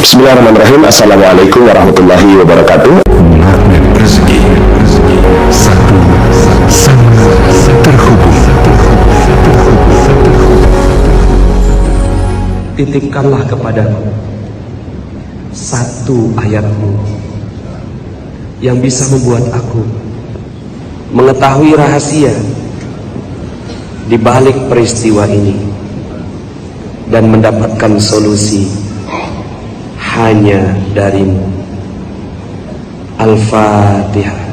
Bismillahirrahmanirrahim. Assalamualaikum warahmatullahi wabarakatuh. Magnet rezeki, satu sama terhubung. Titipkanlah kepadaku satu ayatmu yang bisa membuat aku mengetahui rahasia di balik peristiwa ini dan mendapatkan solusi hanya darimu. Al-Fatihah.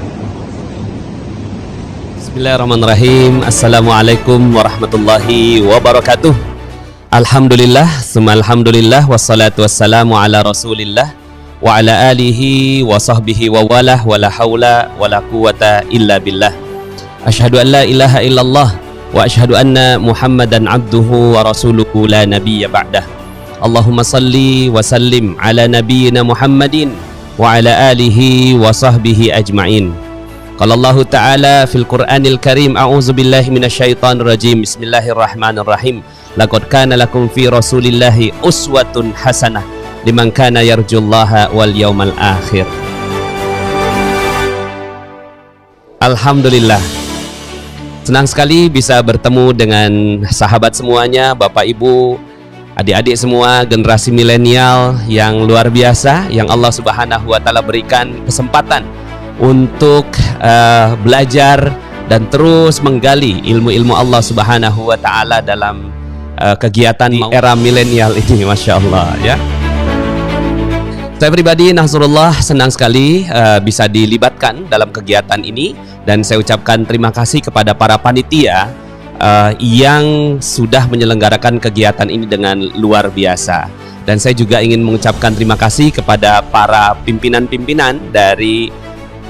Bismillahirrahmanirrahim. Assalamualaikum warahmatullahi wabarakatuh. Alhamdulillah, summa alhamdulillah, wassalatu wassalamu ala rasulillah wa ala alihi wa sahbihi wa walah wa la hawla wa la quwata illa billah. Ashhadu an la ilaha illallah wa ashhadu anna muhammadan abduhu wa rasuluhu la nabiyya ba'dah. Allahumma salli wa sallim ala nabiyyina Muhammadin wa ala alihi wa sahbihi ajma'in. Qala Allah Ta'ala fil Qur'anil Karim, a'udzu billahi minasyaitonir rajim. Bismillahirrahmanirrahim. Laqad kana lakum fi Rasulillahi uswatun hasanah liman kana yarjullaha wal yawmal akhir. Alhamdulillah. Senang sekali bisa bertemu dengan sahabat semuanya, Bapak Ibu, adik-adik semua, generasi milenial yang luar biasa, yang Allah Subhanahu wa Ta'ala berikan kesempatan untuk belajar dan terus menggali ilmu-ilmu Allah Subhanahu wa Ta'ala dalam kegiatan di era milenial ini, Masya Allah ya. Saya pribadi, Nasrullah, senang sekali bisa dilibatkan dalam kegiatan ini, dan saya ucapkan terima kasih kepada para panitia yang sudah menyelenggarakan kegiatan ini dengan luar biasa. Dan saya juga ingin mengucapkan terima kasih kepada para pimpinan-pimpinan dari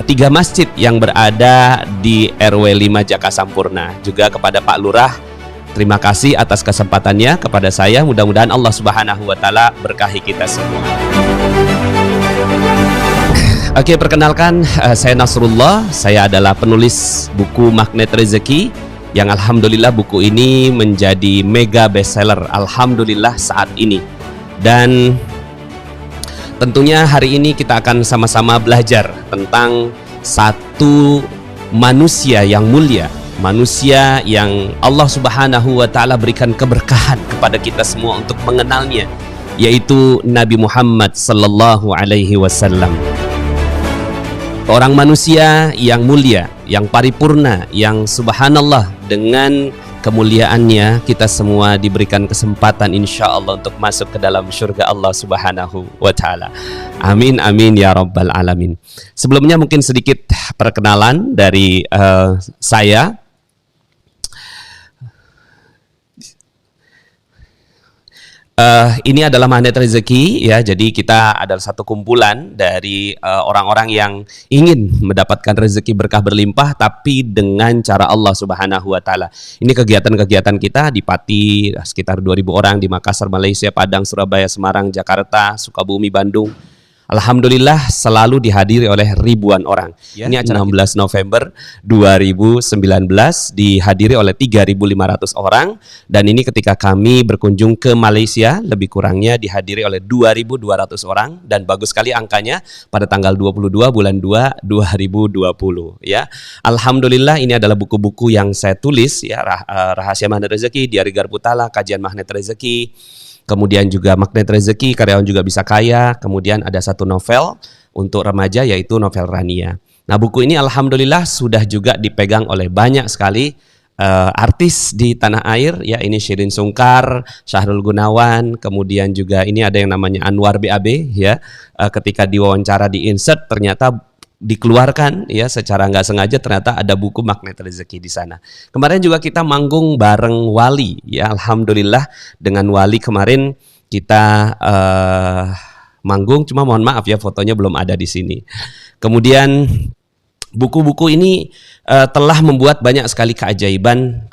3 masjid yang berada di RW 5 Jaka Sampurna. Juga kepada Pak Lurah, terima kasih atas kesempatannya kepada saya. Mudah-mudahan Allah Subhanahu wa Ta'ala berkahi kita semua. Oke, perkenalkan, saya Nasrullah. Saya adalah penulis buku Magnet Rezeki, yang alhamdulillah buku ini menjadi mega bestseller alhamdulillah saat ini. Dan tentunya hari ini kita akan sama-sama belajar tentang satu manusia yang mulia, manusia yang Allah Subhanahu wa Ta'ala berikan keberkahan kepada kita semua untuk mengenalnya, yaitu Nabi Muhammad sallallahu alaihi wasallam. Seorang manusia yang mulia, yang paripurna, yang subhanallah, dengan kemuliaannya kita semua diberikan kesempatan insya Allah untuk masuk ke dalam surga Allah Subhanahu wa Ta'ala. Amin amin ya rabbal alamin. Sebelumnya mungkin sedikit perkenalan dari saya. Ini adalah Magnet Rezeki ya. Jadi kita adalah satu kumpulan dari orang-orang yang ingin mendapatkan rezeki berkah berlimpah, tapi dengan cara Allah Subhanahu wa Ta'ala. Ini kegiatan-kegiatan kita di Pati, sekitar 2.000 orang, di Makassar, Malaysia, Padang, Surabaya, Semarang, Jakarta, Sukabumi, Bandung. Alhamdulillah selalu dihadiri oleh ribuan orang. Ya, ini acara 16 November 2019 dihadiri oleh 3.500 orang, dan ini ketika kami berkunjung ke Malaysia lebih kurangnya dihadiri oleh 2.200 orang, dan bagus sekali angkanya pada tanggal 22 bulan 2 2020 ya. Alhamdulillah ini adalah buku-buku yang saya tulis ya, Rahasia Magnet Rezeki, Diari Garputala, Kajian Magnet Rezeki. Kemudian juga Magnet Rezeki, Karyawan Juga Bisa Kaya. Kemudian ada satu novel untuk remaja, yaitu novel Rania. Nah, buku ini alhamdulillah sudah juga dipegang oleh banyak sekali artis di tanah air ya. Ini Shirin Sungkar, Syahrul Gunawan, kemudian juga ini ada yang namanya Anwar BAB ya. Ketika diwawancara di Insert ternyata dikeluarkan ya, secara nggak sengaja ternyata ada buku Magnet Rezeki di sana. Kemarin juga kita manggung bareng Wali ya, alhamdulillah dengan Wali kemarin kita manggung, cuma mohon maaf ya fotonya belum ada di sini. Kemudian Buku-buku ini telah membuat banyak sekali keajaiban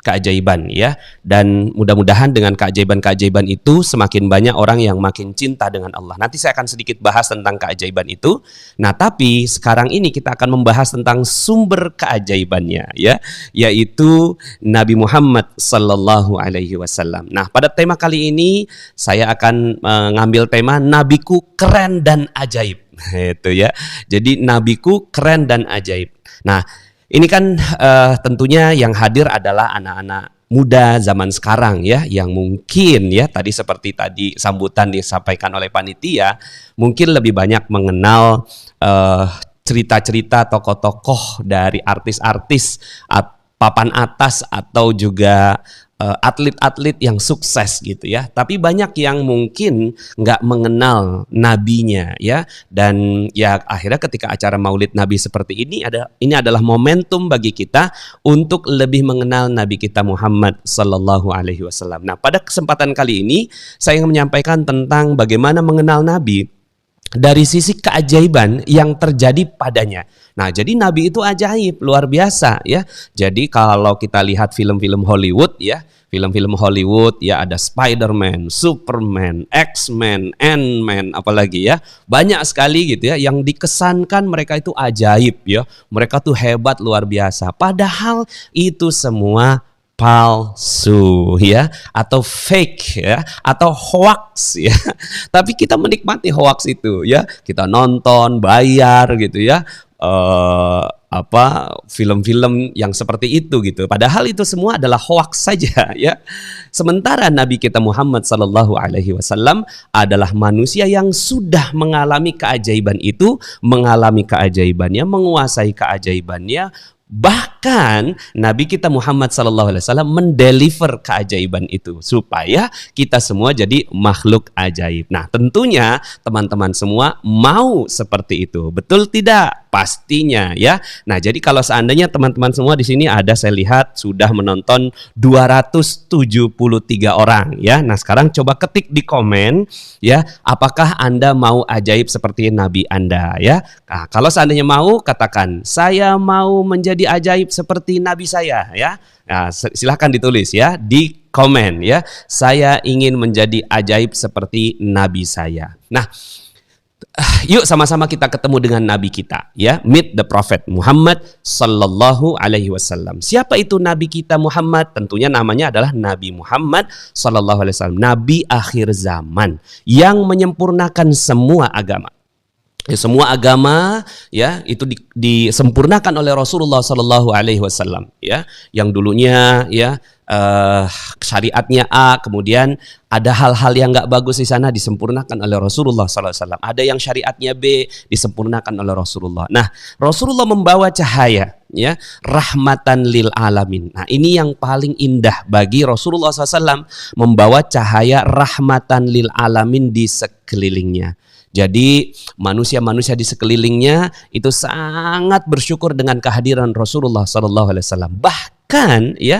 ya, dan mudah-mudahan dengan keajaiban itu semakin banyak orang yang makin cinta dengan Allah. Nanti saya akan sedikit bahas tentang keajaiban itu. Nah, tapi sekarang ini kita akan membahas tentang sumber keajaibannya ya, yaitu Nabi Muhammad sallallahu alaihi wasallam. Nah, pada tema kali ini saya akan mengambil tema nabiku keren dan ajaib. Itu ya. Jadi nabiku keren dan ajaib. Nah, ini kan tentunya yang hadir adalah anak-anak muda zaman sekarang ya, yang mungkin ya seperti tadi sambutan disampaikan oleh panitia, mungkin lebih banyak mengenal cerita-cerita tokoh-tokoh dari artis-artis papan atas atau juga atlet-atlet yang sukses gitu ya. Tapi banyak yang mungkin nggak mengenal nabinya ya. Dan ya akhirnya ketika acara Maulid Nabi seperti ini adalah momentum bagi kita untuk lebih mengenal Nabi kita Muhammad sallallahu alaihi wasallam. Nah, pada kesempatan kali ini saya ingin menyampaikan tentang bagaimana mengenal Nabi dari sisi keajaiban yang terjadi padanya. Nah, jadi Nabi itu ajaib, luar biasa ya. Jadi kalau kita lihat film-film Hollywood ya, ada Spider-Man, Superman, X-Men, Ant-Man, apalagi ya. Banyak sekali gitu ya yang dikesankan mereka itu ajaib ya. Mereka tuh hebat, luar biasa. Padahal itu semua palsu ya, atau fake ya, atau hoax ya. Tapi kita menikmati hoax itu ya. Kita nonton, bayar gitu ya. Film-film yang seperti itu gitu. Padahal itu semua adalah hoax saja ya. Sementara Nabi kita Muhammad sallallahu alaihi wasallam adalah manusia yang sudah mengalami keajaiban itu, mengalami keajaibannya, menguasai keajaibannya. Bahkan Nabi kita Muhammad SAW mendeliver keajaiban itu supaya kita semua jadi makhluk ajaib. Nah, tentunya teman-teman semua mau seperti itu. Betul tidak? Pastinya ya. Nah, jadi kalau seandainya teman-teman semua di sini ada, saya lihat sudah menonton 273 orang ya. Nah, sekarang coba ketik di komen ya, apakah Anda mau ajaib seperti Nabi Anda ya? Nah, kalau seandainya mau, katakan saya mau menjadi ajaib seperti Nabi saya ya. Nah, silahkan ditulis ya di komen ya. Saya ingin menjadi ajaib seperti Nabi saya. Nah, yuk sama-sama kita ketemu dengan Nabi kita ya. Meet the Prophet Muhammad sallallahu alaihi wasallam. Siapa itu Nabi kita Muhammad? Tentunya namanya adalah Nabi Muhammad sallallahu alaihi wasallam, Nabi akhir zaman yang menyempurnakan semua agama. Ya, semua agama ya itu disempurnakan oleh Rasulullah sallallahu alaihi wasallam ya. Yang dulunya ya syariatnya A, kemudian ada hal-hal yang nggak bagus di sana disempurnakan oleh Rasulullah sallallahu alaihi wasallam. Ada yang syariatnya B disempurnakan oleh Rasulullah. Nah, Rasulullah membawa cahaya ya, rahmatan lil alamin. Nah, ini yang paling indah bagi Rasulullah SAW, membawa cahaya rahmatan lil alamin di sekelilingnya. Jadi manusia-manusia di sekelilingnya itu sangat bersyukur dengan kehadiran Rasulullah SAW. Bahkan ya,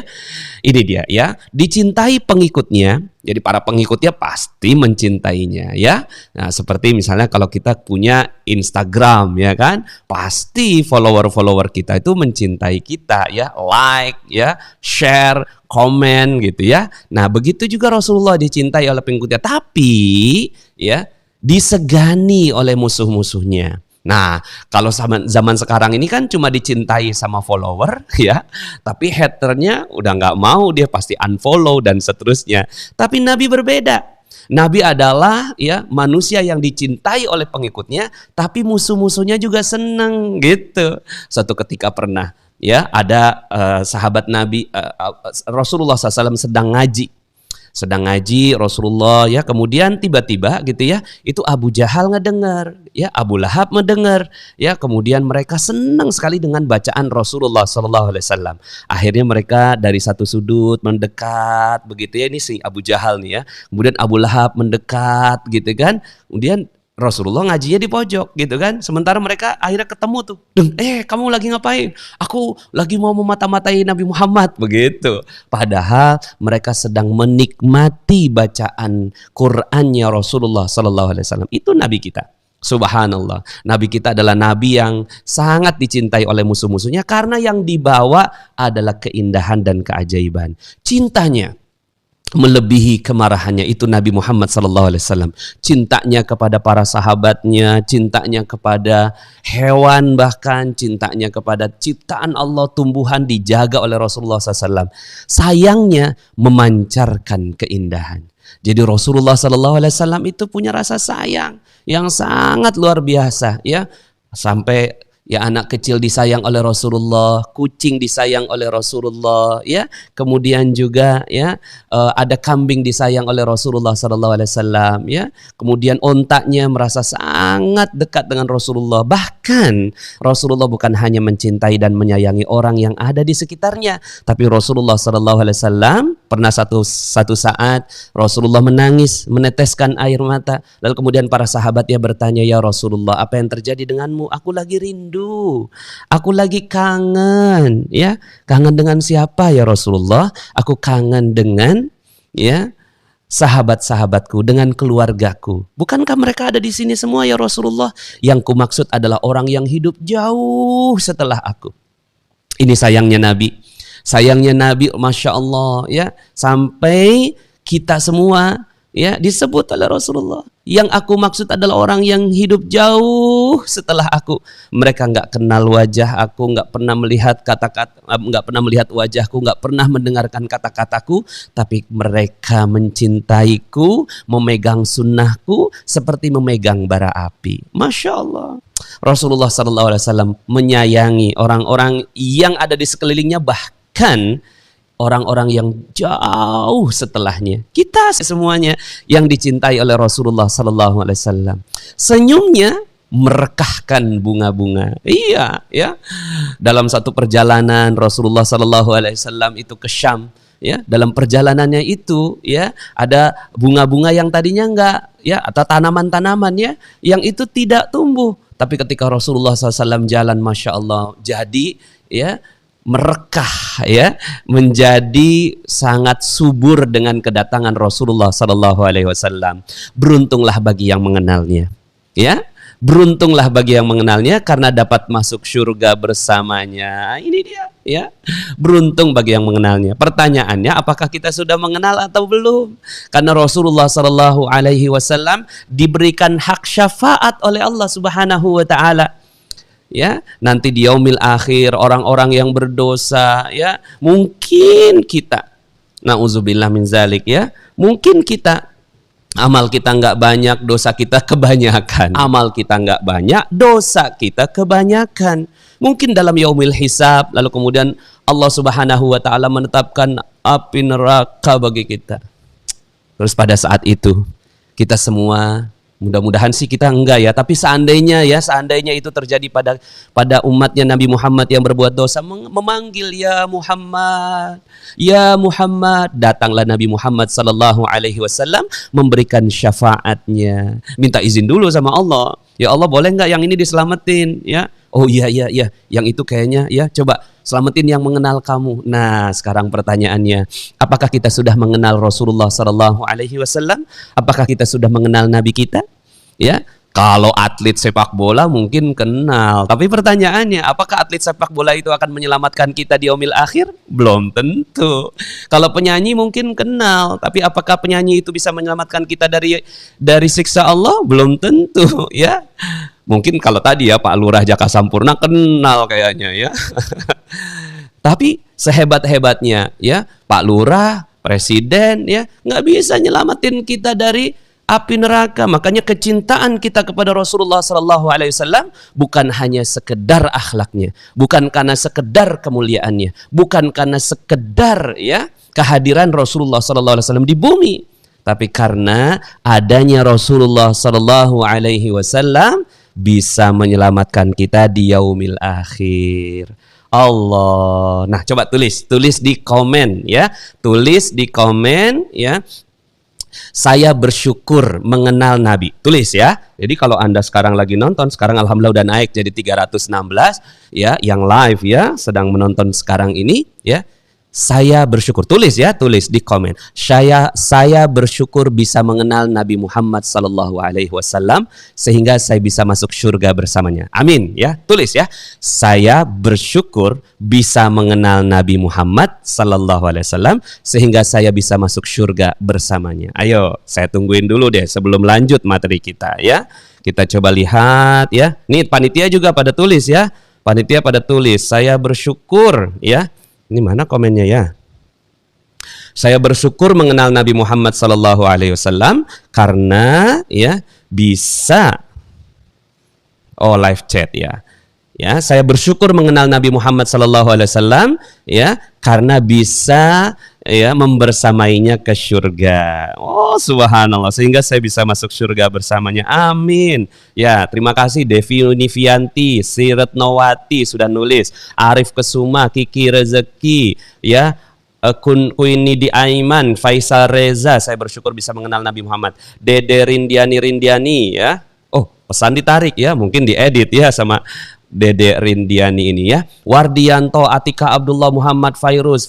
ini dia ya, dicintai pengikutnya. Jadi para pengikutnya pasti mencintainya ya. Nah, seperti misalnya kalau kita punya Instagram ya kan, pasti follower-follower kita itu mencintai kita ya, like ya, share, komen gitu ya. Nah, begitu juga Rasulullah dicintai oleh pengikutnya, tapi ya disegani oleh musuh-musuhnya. Nah, kalau zaman sekarang ini kan cuma dicintai sama follower ya, tapi haternya udah nggak mau, dia pasti unfollow dan seterusnya. Tapi Nabi berbeda. Nabi adalah ya manusia yang dicintai oleh pengikutnya, tapi musuh-musuhnya juga senang gitu. Suatu ketika pernah ya ada sahabat Nabi Rasulullah SAW sedang ngaji Rasulullah ya, kemudian tiba-tiba gitu ya, itu Abu Jahal ngedengar ya, Abu Lahab mendengar ya, kemudian mereka senang sekali dengan bacaan Rasulullah SAW. Akhirnya mereka dari satu sudut mendekat begitu ya, ini si Abu Jahal nih ya, kemudian Abu Lahab mendekat gitu kan, kemudian Rasulullah ngajinya di pojok gitu kan. Sementara mereka akhirnya ketemu tuh. Kamu lagi ngapain? Aku lagi mau memata-matai Nabi Muhammad begitu. Padahal mereka sedang menikmati bacaan Qur'annya Rasulullah sallallahu alaihi wasallam. Itu Nabi kita Subhanallah. Nabi kita adalah nabi yang sangat dicintai oleh musuh-musuhnya karena yang dibawa adalah keindahan dan keajaiban. Cintanya melebihi kemarahannya, itu Nabi Muhammad SAW. Cintanya kepada para sahabatnya, cintanya kepada hewan, bahkan cintanya kepada ciptaan Allah, tumbuhan, dijaga oleh Rasulullah SAW. Sayangnya memancarkan keindahan. Jadi Rasulullah SAW itu punya rasa sayang yang sangat luar biasa, ya. Sampai ya anak kecil disayang oleh Rasulullah, kucing disayang oleh Rasulullah, ya. Kemudian juga ya ada kambing disayang oleh Rasulullah SAW, ya. Kemudian ontaknya merasa sangat dekat dengan Rasulullah. Bahkan Rasulullah bukan hanya mencintai dan menyayangi orang yang ada di sekitarnya, tapi Rasulullah SAW pernah satu saat Rasulullah menangis, meneteskan air mata. Lalu kemudian para sahabatnya bertanya, "Ya Rasulullah, apa yang terjadi denganmu?" "Aku lagi rindu, aku lagi kangen." Ya, kangen dengan siapa ya Rasulullah? "Aku kangen dengan ya sahabat-sahabatku, dengan keluargaku." "Bukankah mereka ada di sini semua ya Rasulullah?" "Yang kumaksud adalah orang yang hidup jauh setelah aku." Ini sayangnya Nabi. Sayangnya Nabi, Masya Allah, ya, sampai kita semua ya disebut oleh Rasulullah, yang aku maksud adalah orang yang hidup jauh setelah aku. Mereka nggak kenal wajah aku, nggak pernah melihat nggak pernah melihat wajahku, nggak pernah mendengarkan kata-kataku, tapi mereka mencintaiku, memegang sunnahku seperti memegang bara api. Masya Allah. Rasulullah SAW menyayangi orang-orang yang ada di sekelilingnya, bahkan orang-orang yang jauh setelahnya. Kita semuanya yang dicintai oleh Rasulullah SAW. Senyumnya merekahkan bunga-bunga. Iya, ya. Dalam satu perjalanan Rasulullah SAW itu ke Syam, ya. Dalam perjalanannya itu, ya, ada bunga-bunga yang tadinya enggak, ya, atau tanaman-tanaman, ya, yang itu tidak tumbuh. Tapi ketika Rasulullah SAW jalan, Masya Allah, jadi, ya, merekah, ya, menjadi sangat subur dengan kedatangan Rasulullah SAW. Beruntunglah bagi yang mengenalnya, ya. Beruntunglah bagi yang mengenalnya karena dapat masuk surga bersamanya. Ini dia, ya. Beruntung bagi yang mengenalnya. Pertanyaannya, apakah kita sudah mengenal atau belum? Karena Rasulullah SAW diberikan hak syafaat oleh Allah Subhanahu wa taala. Ya, nanti di yaumil akhir orang-orang yang berdosa, ya, mungkin kita, nauzubillah min zalik, ya, mungkin kita amal kita nggak banyak, dosa kita kebanyakan. Amal kita nggak banyak, dosa kita kebanyakan. Mungkin dalam yaumil hisab, lalu kemudian Allah Subhanahu wa taala menetapkan api neraka bagi kita. Terus pada saat itu kita semua, mudah-mudahan sih kita enggak ya, tapi seandainya itu terjadi pada umatnya Nabi Muhammad yang berbuat dosa, memanggil ya Muhammad, ya Muhammad, datanglah Nabi Muhammad SAW memberikan syafaatnya, minta izin dulu sama Allah, ya Allah boleh nggak yang ini diselamatin, ya, oh iya, yang itu kayaknya, ya, coba selamatin yang mengenal kamu. Nah, sekarang pertanyaannya, apakah kita sudah mengenal Rasulullah SAW? Apakah kita sudah mengenal Nabi kita? Ya, kalau atlet sepak bola mungkin kenal. Tapi pertanyaannya, apakah atlet sepak bola itu akan menyelamatkan kita di yaumil akhir? Belum tentu. Kalau penyanyi mungkin kenal, tapi apakah penyanyi itu bisa menyelamatkan kita dari siksa Allah? Belum tentu, ya. Mungkin kalau tadi ya Pak Lurah Jaka Sampurna kenal kayaknya, ya. Tapi sehebat-hebatnya, ya, Pak Lurah, presiden, ya, nggak bisa nyelamatin kita dari api neraka. Makanya kecintaan kita kepada Rasulullah SAW bukan hanya sekedar akhlaknya, bukan karena sekedar kemuliaannya, bukan karena sekedar, ya, kehadiran Rasulullah SAW di bumi, tapi karena adanya Rasulullah SAW bisa menyelamatkan kita di yaumil akhir. Allah. Nah, coba tulis di komen, ya. Tulis di komen, ya. Saya bersyukur mengenal Nabi. Tulis, ya. Jadi kalau Anda sekarang lagi nonton, sekarang alhamdulillah udah naik jadi 316, ya, yang live, ya, sedang menonton sekarang ini, ya. Saya bersyukur, tulis ya, tulis di komen. Saya bersyukur bisa mengenal Nabi Muhammad sallallahu alaihi wasallam sehingga saya bisa masuk surga bersamanya. Amin ya. Tulis ya. Saya bersyukur bisa mengenal Nabi Muhammad sallallahu alaihi wasallam sehingga saya bisa masuk surga bersamanya. Ayo, saya tungguin dulu deh sebelum lanjut materi kita ya. Kita coba lihat ya. Nih panitia juga pada tulis ya. Panitia pada tulis, saya bersyukur ya. Ini mana komennya ya? Saya bersyukur mengenal Nabi Muhammad sallallahu alaihi wasallam karena ya bisa live chat ya. Ya, saya bersyukur mengenal Nabi Muhammad sallallahu alaihi wasallam ya karena bisa ya membersamainya ke surga. Oh, subhanallah, sehingga saya bisa masuk surga bersamanya. Amin. Ya, terima kasih Devi Univianti, Sirat Nawati sudah nulis, Arif Kesuma, Kiki Rezeki, ya. Kuini di Aiman, Faisal Reza, saya bersyukur bisa mengenal Nabi Muhammad. Dede Rindiani ya. Oh, pesan ditarik ya, mungkin diedit ya sama Dede Rindiani ini ya. Wardianto, Atika Abdullah Muhammad Fairuz,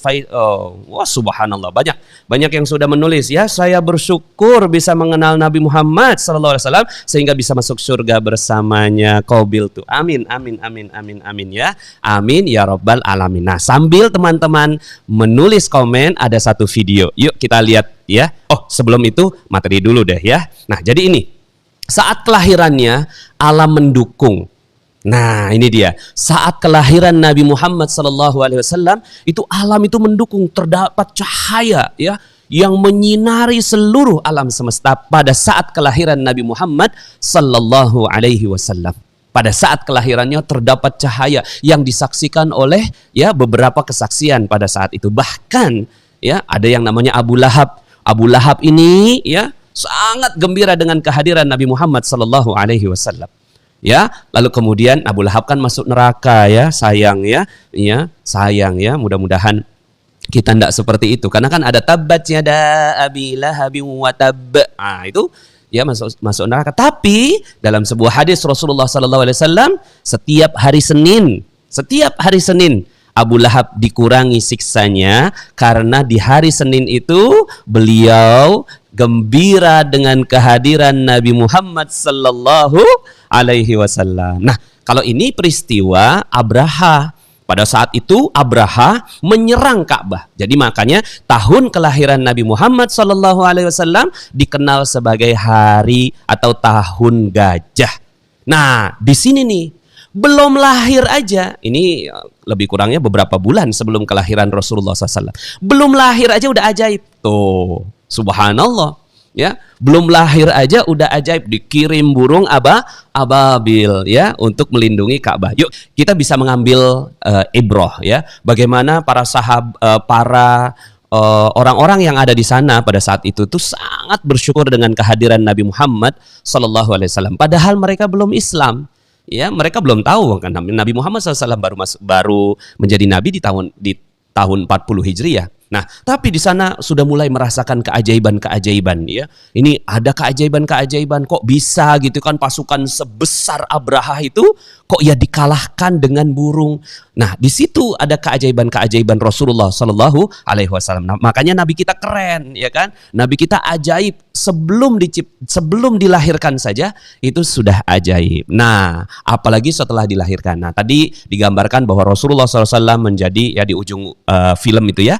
wah subhanallah, banyak yang sudah menulis ya. Saya bersyukur bisa mengenal Nabi Muhammad sallallahu alaihi wasallam sehingga bisa masuk surga bersamanya. Qabil tuh. Amin ya. Amin ya rabbal alamin. Nah, sambil teman-teman menulis komen ada satu video. Yuk kita lihat ya. Oh, sebelum itu materi dulu deh ya. Nah, jadi ini saat kelahirannya alam mendukung. Nah, ini dia. Saat kelahiran Nabi Muhammad sallallahu alaihi wasallam, itu alam itu mendukung, terdapat cahaya ya yang menyinari seluruh alam semesta pada saat kelahiran Nabi Muhammad sallallahu alaihi wasallam. Pada saat kelahirannya terdapat cahaya yang disaksikan oleh ya beberapa kesaksian pada saat itu. Bahkan ya ada yang namanya Abu Lahab. Abu Lahab ini ya sangat gembira dengan kehadiran Nabi Muhammad sallallahu alaihi wasallam. Ya, lalu kemudian Abu Lahab kan masuk neraka ya, sayang ya, mudah-mudahan kita tidak seperti itu, karena kan ada tabbat yada abi lahabin wa tabb. Itu ya masuk neraka. Tapi dalam sebuah hadis Rasulullah sallallahu alaihi wasallam, setiap hari Senin Abu Lahab dikurangi siksanya karena di hari Senin itu beliau gembira dengan kehadiran Nabi Muhammad sallallahu alaihi wasallam. Nah, kalau ini peristiwa Abraha. Pada saat itu Abraha menyerang Ka'bah. Jadi makanya tahun kelahiran Nabi Muhammad sallallahu alaihi wasallam dikenal sebagai hari atau tahun gajah. Nah, di sini nih belum lahir aja, ini lebih kurangnya beberapa bulan sebelum kelahiran Rasulullah SAW. Belum lahir aja udah ajaib. Tuh, subhanallah. Ya, belum lahir aja udah ajaib, dikirim burung ababil ya untuk melindungi Ka'bah. Yuk kita bisa mengambil ibroh ya, bagaimana para orang-orang yang ada di sana pada saat itu tuh sangat bersyukur dengan kehadiran Nabi Muhammad sallallahu alaihi wasallam. Padahal mereka belum Islam. Ya, mereka belum tahu kan Nabi Muhammad SAW baru menjadi nabi di tahun 40 Hijriah. Nah, tapi di sana sudah mulai merasakan keajaiban-keajaiban ya. Ini ada keajaiban-keajaiban, kok bisa gitu kan pasukan sebesar Abraha itu kok ya dikalahkan dengan burung. Nah, di situ ada keajaiban-keajaiban Rasulullah sallallahu alaihi wasallam. Nah, makanya nabi kita keren ya kan? Nabi kita ajaib, sebelum dilahirkan saja itu sudah ajaib. Nah, apalagi setelah dilahirkan. Nah, tadi digambarkan bahwa Rasulullah SAW menjadi ya di ujung film itu ya.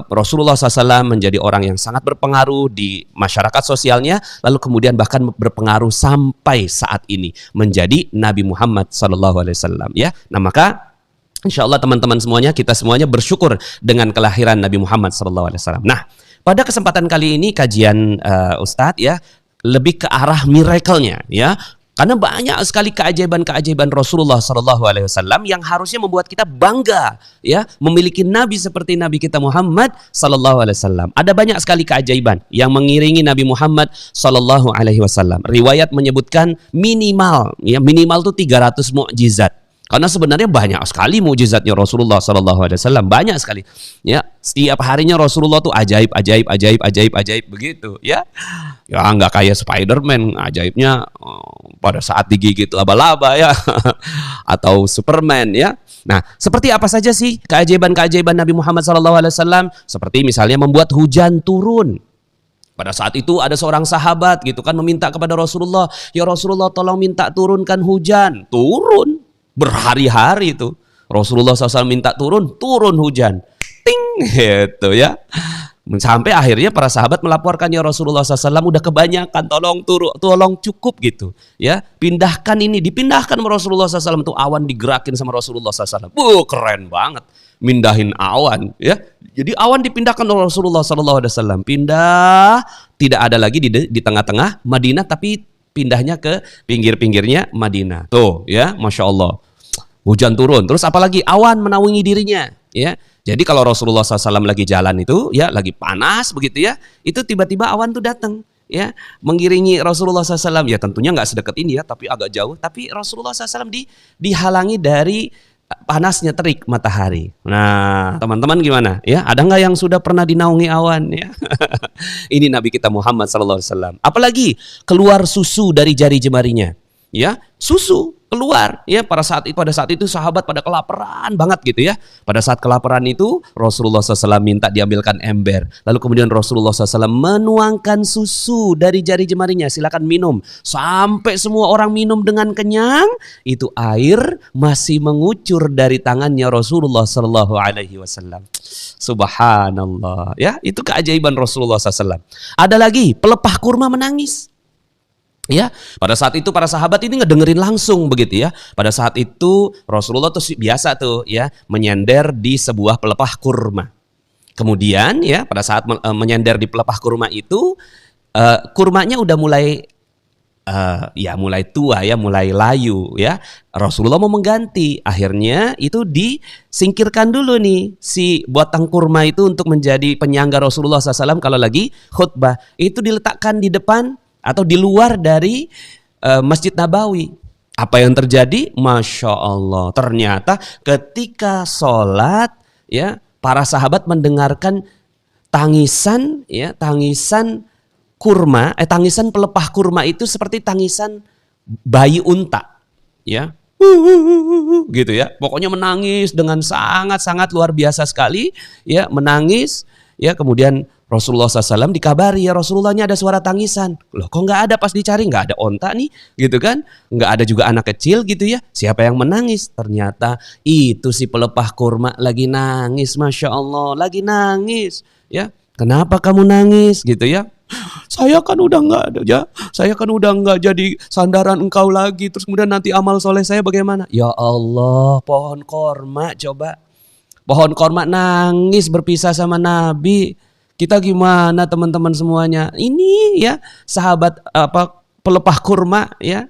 Rasulullah SAW menjadi orang yang sangat berpengaruh di masyarakat sosialnya, lalu kemudian bahkan berpengaruh sampai saat ini menjadi Nabi Muhammad SAW ya. Nah, maka insya Allah teman-teman semuanya, kita semuanya bersyukur dengan kelahiran Nabi Muhammad SAW. Nah, pada kesempatan kali ini kajian Ustadz ya lebih ke arah miracle-nya ya. Karena banyak sekali keajaiban-keajaiban Rasulullah SAW yang harusnya membuat kita bangga ya memiliki nabi seperti Nabi kita Muhammad SAW. Ada banyak sekali keajaiban yang mengiringi Nabi Muhammad SAW. Riwayat menyebutkan minimal itu 300 mukjizat. Karena sebenarnya banyak sekali mukjizatnya Rasulullah Sallallahu Alaihi Wasallam, banyak sekali. Ya, setiap harinya Rasulullah tuh ajaib, ajaib, ajaib, ajaib, ajaib begitu. Ya, ya nggak kayak Spider-Man, ajaibnya pada saat digigit laba-laba ya, atau Superman ya. Nah, seperti apa saja sih keajaiban-keajaiban Nabi Muhammad Sallallahu Alaihi Wasallam? Seperti misalnya membuat hujan turun. Pada saat itu ada seorang sahabat gitu kan meminta kepada Rasulullah, ya Rasulullah tolong minta turunkan hujan. Turun. Berhari-hari itu Rasulullah SAW minta turun hujan, ting gitu ya, sampai akhirnya para sahabat melaporkan, ya Rasulullah SAW udah kebanyakan, tolong cukup gitu ya, dipindahkan sama Rasulullah SAW, tuh awan digerakin sama Rasulullah SAW, keren banget, mindahin awan ya, jadi awan dipindahkan oleh Rasulullah SAW, pindah, tidak ada lagi di tengah-tengah Madinah, tapi pindahnya ke pinggir-pinggirnya Madinah, tuh ya, Masya Allah. Hujan turun, terus apalagi awan menaungi dirinya, ya. Jadi kalau Rasulullah SAW lagi jalan itu, ya, lagi panas begitu ya, itu tiba-tiba awan tuh datang, ya, mengiringi Rasulullah SAW. Ya tentunya nggak sedekat ini ya, tapi agak jauh. Tapi Rasulullah SAW dihalangi dari panasnya terik matahari. Nah, teman-teman gimana? Ya, ada nggak yang sudah pernah dinaungi awan? Ya, ini Nabi kita Muhammad SAW. Apalagi keluar susu dari jari jemarinya, ya, susu keluar ya, pada saat itu sahabat pada kelaparan banget gitu ya. Pada saat kelaparan itu Rasulullah SAW minta diambilkan ember, lalu kemudian Rasulullah SAW menuangkan susu dari jari jemarinya, silakan minum, sampai semua orang minum dengan kenyang. Itu air masih mengucur dari tangannya Rasulullah SAW. Subhanallah ya, itu keajaiban Rasulullah SAW. Ada lagi pelepah kurma menangis. Ya, pada saat itu para sahabat ini ngedengerin langsung begitu ya. Pada saat itu Rasulullah tuh biasa tuh ya menyender di sebuah pelepah kurma. Kemudian ya pada saat menyender di pelepah kurma itu kurmanya udah mulai mulai tua ya, mulai layu ya. Rasulullah mau mengganti. Akhirnya itu disingkirkan dulu nih si batang kurma itu untuk menjadi penyangga Rasulullah SAW kalau lagi khutbah. Itu diletakkan di depan atau di luar dari Masjid Nabawi. Apa yang terjadi? Masya Allah, ternyata ketika sholat ya, para sahabat mendengarkan tangisan ya, tangisan pelepah kurma itu seperti tangisan bayi unta ya, gitu ya, pokoknya menangis dengan sangat-sangat luar biasa sekali ya, menangis ya. Kemudian Rasulullah SAW dikabari, ya Rasulullahnya ada suara tangisan. Loh kok nggak ada, pas dicari nggak ada onta nih, gitu kan? Nggak ada juga anak kecil gitu ya. Siapa yang menangis? Ternyata itu si pelepah kurma lagi nangis, Masya Allah, lagi nangis. Ya, kenapa kamu nangis? Gitu ya. Saya kan udah nggak ada ya, saya kan udah nggak jadi sandaran engkau lagi. Terus kemudian nanti amal soleh saya bagaimana? Ya Allah, pohon korma coba. Pohon korma nangis berpisah sama Nabi. Kita gimana teman-teman semuanya? Ini ya sahabat pelepah kurma ya.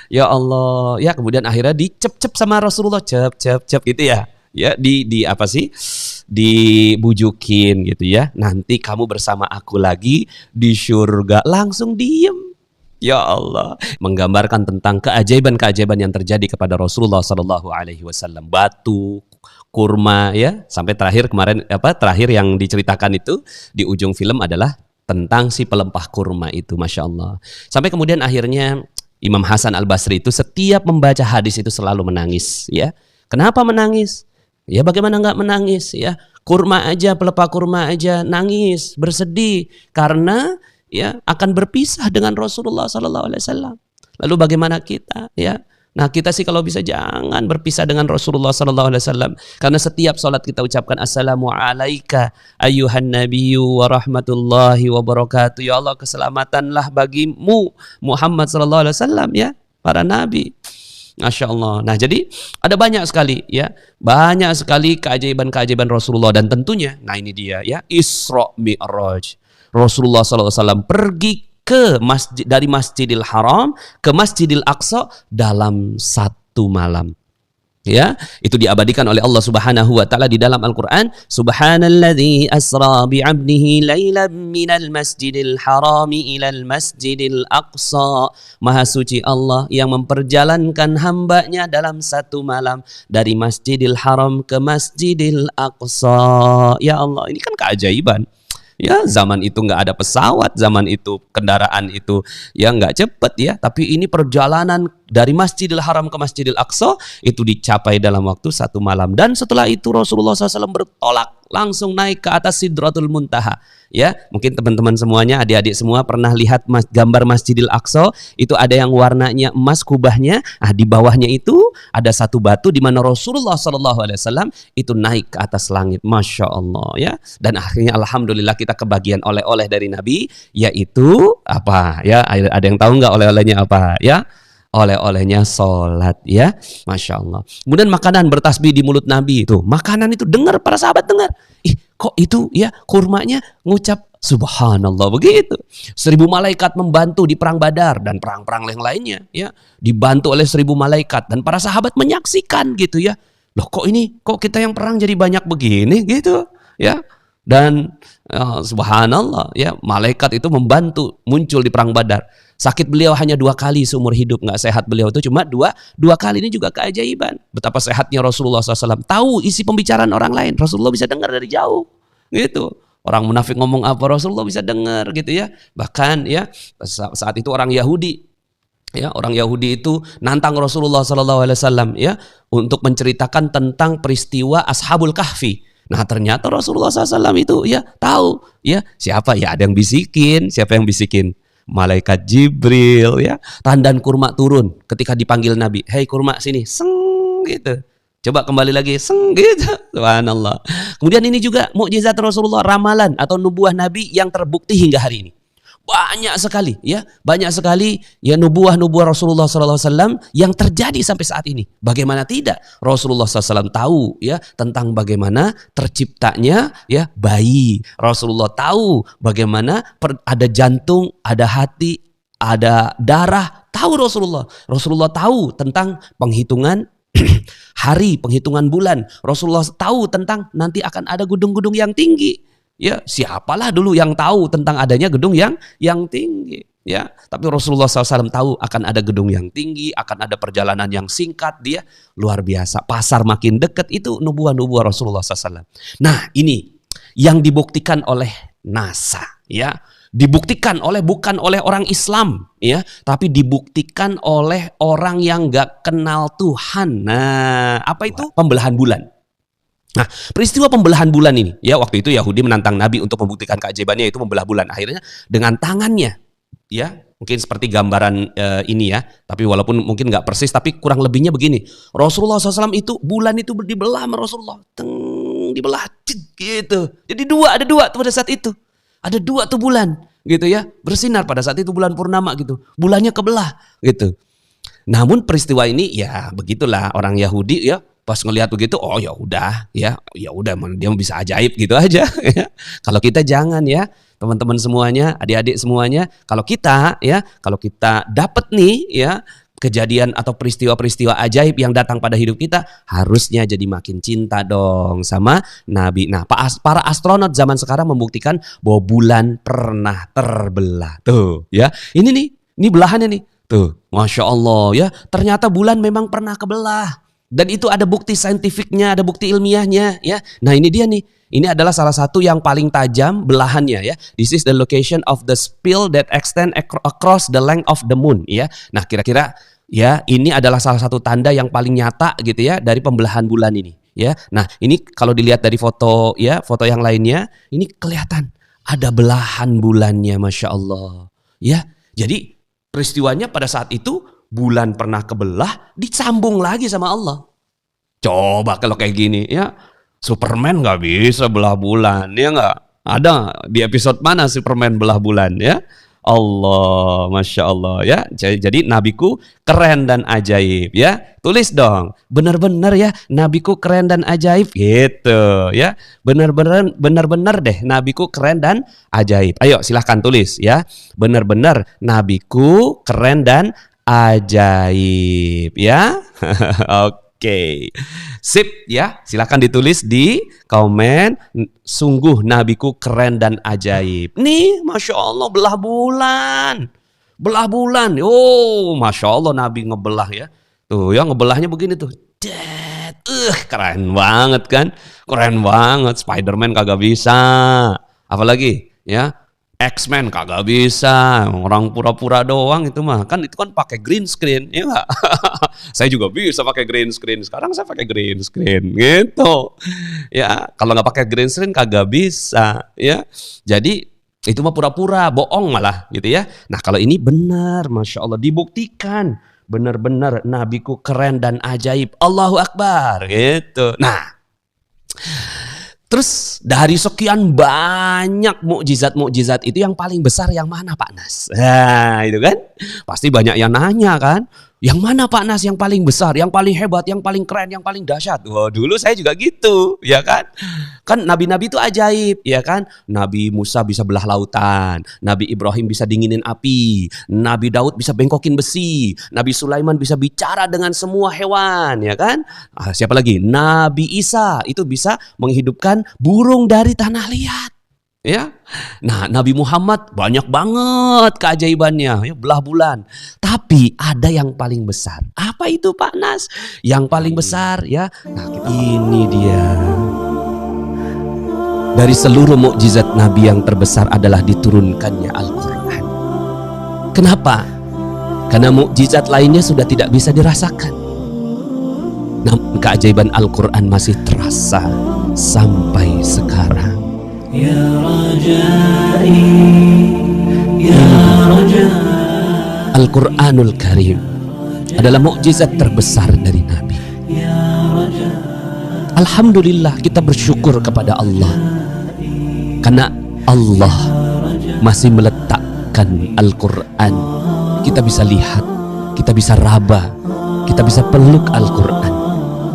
Ya Allah, ya kemudian akhirnya dicep-cep sama Rasulullah, cep gitu ya. Ya dibujukin gitu ya. Nanti kamu bersama aku lagi di surga. Langsung diem. Ya Allah, menggambarkan tentang keajaiban-keajaiban yang terjadi kepada Rasulullah SAW. Batu, kurma ya, sampai terakhir yang diceritakan itu di ujung film adalah tentang si pelepah kurma itu, Masya Allah. Sampai kemudian akhirnya Imam Hasan Al-Basri itu setiap membaca hadis itu selalu menangis ya. Kenapa menangis? Ya bagaimana nggak menangis ya? Kurma aja, pelepah kurma aja nangis, bersedih karena ya akan berpisah dengan Rasulullah SAW. Lalu bagaimana kita ya? Nah kita sih kalau bisa jangan berpisah dengan Rasulullah SAW, karena setiap sholat kita ucapkan Assalamu alaika ayyuhan nabiyyu wa rahmatullahi wa barakatuh. Ya Allah, keselamatanlah bagimu Muhammad SAW ya, para nabi. Masya Allah. Nah jadi ada banyak sekali ya, banyak sekali keajaiban-keajaiban Rasulullah. Dan tentunya, nah ini dia ya, Isra Mi'raj. Rasulullah SAW pergi dari Masjidil Haram ke Masjidil Aqsa dalam satu malam. Ya, itu diabadikan oleh Allah Subhanahu wa taala di dalam Al-Qur'an, subhanalladzi asra bi 'abdihi lailan minal masjidil harami ilal masjidil aqsa. Maha suci Allah yang memperjalankan hambanya dalam satu malam dari Masjidil Haram ke Masjidil Aqsa. Ya Allah, ini kan keajaiban. Ya, zaman itu nggak ada pesawat, zaman itu kendaraan itu ya nggak cepet ya. Tapi ini perjalanan dari Masjidil Haram ke Masjidil Aqsa itu dicapai dalam waktu satu malam. Dan setelah itu Rasulullah SAW bertolak langsung naik ke atas Sidratul Muntaha. Ya, mungkin teman-teman semuanya, adik-adik semua pernah lihat gambar Masjidil Aqsa. Itu ada yang warnanya emas kubahnya. Nah, di bawahnya itu ada satu batu di mana Rasulullah SAW itu naik ke atas langit. Masya Allah ya. Dan akhirnya alhamdulillah kita kebagian oleh-oleh dari Nabi, yaitu apa ya? Ada yang tahu nggak oleh-olehnya apa ya? Oleh-olehnya sholat ya, Masya Allah. Kemudian makanan bertasbih di mulut Nabi itu, makanan itu dengar, para sahabat dengar, kok itu ya kurmanya ngucap subhanallah begitu. 1000 malaikat membantu di perang Badar dan perang-perang yang lainnya ya, dibantu oleh 1000 malaikat dan para sahabat menyaksikan gitu ya. Loh kok kita yang perang jadi banyak begini gitu ya. Dan subhanallah ya, malaikat itu membantu muncul di perang Badar. Sakit beliau hanya 2 kali seumur hidup, nggak sehat beliau itu cuma dua kali. Ini juga keajaiban. Betapa sehatnya Rasulullah SAW. Tahu isi pembicaraan orang lain, Rasulullah bisa dengar dari jauh. Gitu. Orang munafik ngomong apa, Rasulullah bisa dengar gitu ya. Bahkan ya saat itu orang Yahudi itu nantang Rasulullah SAW ya untuk menceritakan tentang peristiwa Ashabul Kahfi. Nah ternyata Rasulullah SAW itu ya tahu ya siapa ya, ada yang bisikin, siapa yang bisikin? Malaikat Jibril ya. Tandan kurma turun ketika dipanggil Nabi, hei kurma sini, seng gitu. Coba kembali lagi, seng gitu. Subhanallah. Kemudian ini juga mukjizat Rasulullah, ramalan atau nubuah Nabi yang terbukti hingga hari ini. Banyak sekali ya, nubuah Rasulullah SAW yang terjadi sampai saat ini. Bagaimana tidak Rasulullah SAW tahu ya tentang bagaimana terciptanya ya bayi. Rasulullah tahu bagaimana ada jantung, ada hati, ada darah. Tahu Rasulullah tahu tentang penghitungan hari, penghitungan bulan. Rasulullah tahu tentang nanti akan ada gedung-gedung yang tinggi. Ya, siapalah dulu yang tahu tentang adanya gedung yang tinggi, ya. Tapi Rasulullah SAW tahu akan ada gedung yang tinggi, akan ada perjalanan yang singkat, dia luar biasa. Pasar makin dekat, itu nubuah-nubuah Rasulullah SAW. Nah, ini yang dibuktikan oleh NASA, ya. Dibuktikan bukan oleh orang Islam, ya, tapi dibuktikan oleh orang yang nggak kenal Tuhan. Nah, apa itu? Pembelahan bulan. Nah, peristiwa pembelahan bulan ini, ya waktu itu Yahudi menantang Nabi untuk membuktikan keajaibannya, yaitu membelah bulan. Akhirnya dengan tangannya, ya mungkin seperti gambaran ini ya, tapi walaupun mungkin nggak persis, tapi kurang lebihnya begini. Rasulullah SAW itu bulan itu dibelah sama Rasulullah, dibelah, gitu. Jadi ada dua tuh pada saat itu, ada 2 tuh bulan, gitu ya, bersinar pada saat itu bulan purnama gitu, bulannya kebelah, gitu. Namun peristiwa ini ya begitulah orang Yahudi ya. Pas ngelihat begitu, oh ya udah, dia bisa ajaib gitu aja. Kalau kita jangan ya, teman-teman semuanya, adik-adik semuanya, kalau kita dapat nih ya kejadian atau peristiwa-peristiwa ajaib yang datang pada hidup kita, harusnya jadi makin cinta dong sama Nabi. Nah, para astronot zaman sekarang membuktikan bahwa bulan pernah terbelah. Tuh, ya. Ini belahannya nih. Tuh, Masya Allah ya. Ternyata bulan memang pernah kebelah. Dan itu ada bukti saintifiknya, ada bukti ilmiahnya ya. Nah ini dia nih, ini adalah salah satu yang paling tajam belahannya ya. This is the location of the spill that extend across the length of the moon ya. Nah kira-kira ya ini adalah salah satu tanda yang paling nyata gitu ya dari pembelahan bulan ini ya. Nah ini kalau dilihat dari foto yang lainnya, ini kelihatan ada belahan bulannya, Masya Allah ya. Jadi peristiwanya pada saat itu bulan pernah kebelah, disambung lagi sama Allah. Coba kalau kayak gini ya, Superman nggak bisa belah bulan, ya nggak? Ada di episode mana Superman belah bulan ya? Allah, Masya Allah ya. Jadi nabiku keren dan ajaib ya. Tulis dong, benar-benar ya nabiku keren dan ajaib gitu ya. Benar-benar deh nabiku keren dan ajaib. Ayo silahkan tulis ya. Benar-benar nabiku keren dan ajaib ya. Oke. Sip ya. Silakan ditulis di komen. Sungguh nabiku keren dan ajaib. Nih, Masya Allah belah bulan. Belah bulan. Oh, Masya Allah Nabi ngebelah ya. Tuh ya, ngebelahnya begini tuh. Keren banget kan? Keren banget. Spider-Man kagak bisa. Apalagi ya? X-Men kagak bisa, orang pura-pura doang itu mah. Kan itu kan pakai green screen, ya enggak? Saya juga bisa pakai green screen. Sekarang saya pakai green screen gitu. Ya, kalau nggak pakai green screen kagak bisa, ya. Jadi itu mah pura-pura, bohong malah gitu ya. Nah, kalau ini benar, Masya Allah, dibuktikan. Benar-benar nabiku keren dan ajaib. Allahu Akbar gitu. Nah, terus dari sekian banyak mukjizat-mukjizat itu yang paling besar yang mana Pak Nas? Nah itu kan pasti banyak yang nanya kan. Yang mana Pak Nas yang paling besar, yang paling hebat, yang paling keren, yang paling dahsyat? Wah dulu saya juga gitu ya kan. Kan nabi-nabi itu ajaib ya kan. Nabi Musa bisa belah lautan, Nabi Ibrahim bisa dinginin api, Nabi Daud bisa bengkokin besi, Nabi Sulaiman bisa bicara dengan semua hewan ya kan. Siapa lagi? Nabi Isa itu bisa menghidupkan burung dari tanah liat. Ya, nah Nabi Muhammad banyak banget keajaibannya, ya, belah bulan. Tapi ada yang paling besar. Apa itu Pak Nas? Yang paling besar ya. Nah ini dia. Dari seluruh mukjizat Nabi yang terbesar adalah diturunkannya Al-Quran. Kenapa? Karena mukjizat lainnya sudah tidak bisa dirasakan. Namun keajaiban Al-Quran masih terasa sampai sekarang. Ya Rajai, Ya Rajai. Al-Quranul Karim adalah mukjizat terbesar dari Nabi. Alhamdulillah kita bersyukur kepada Allah karena Allah masih meletakkan Al-Quran. Kita bisa lihat, kita bisa raba, kita bisa peluk Al-Quran,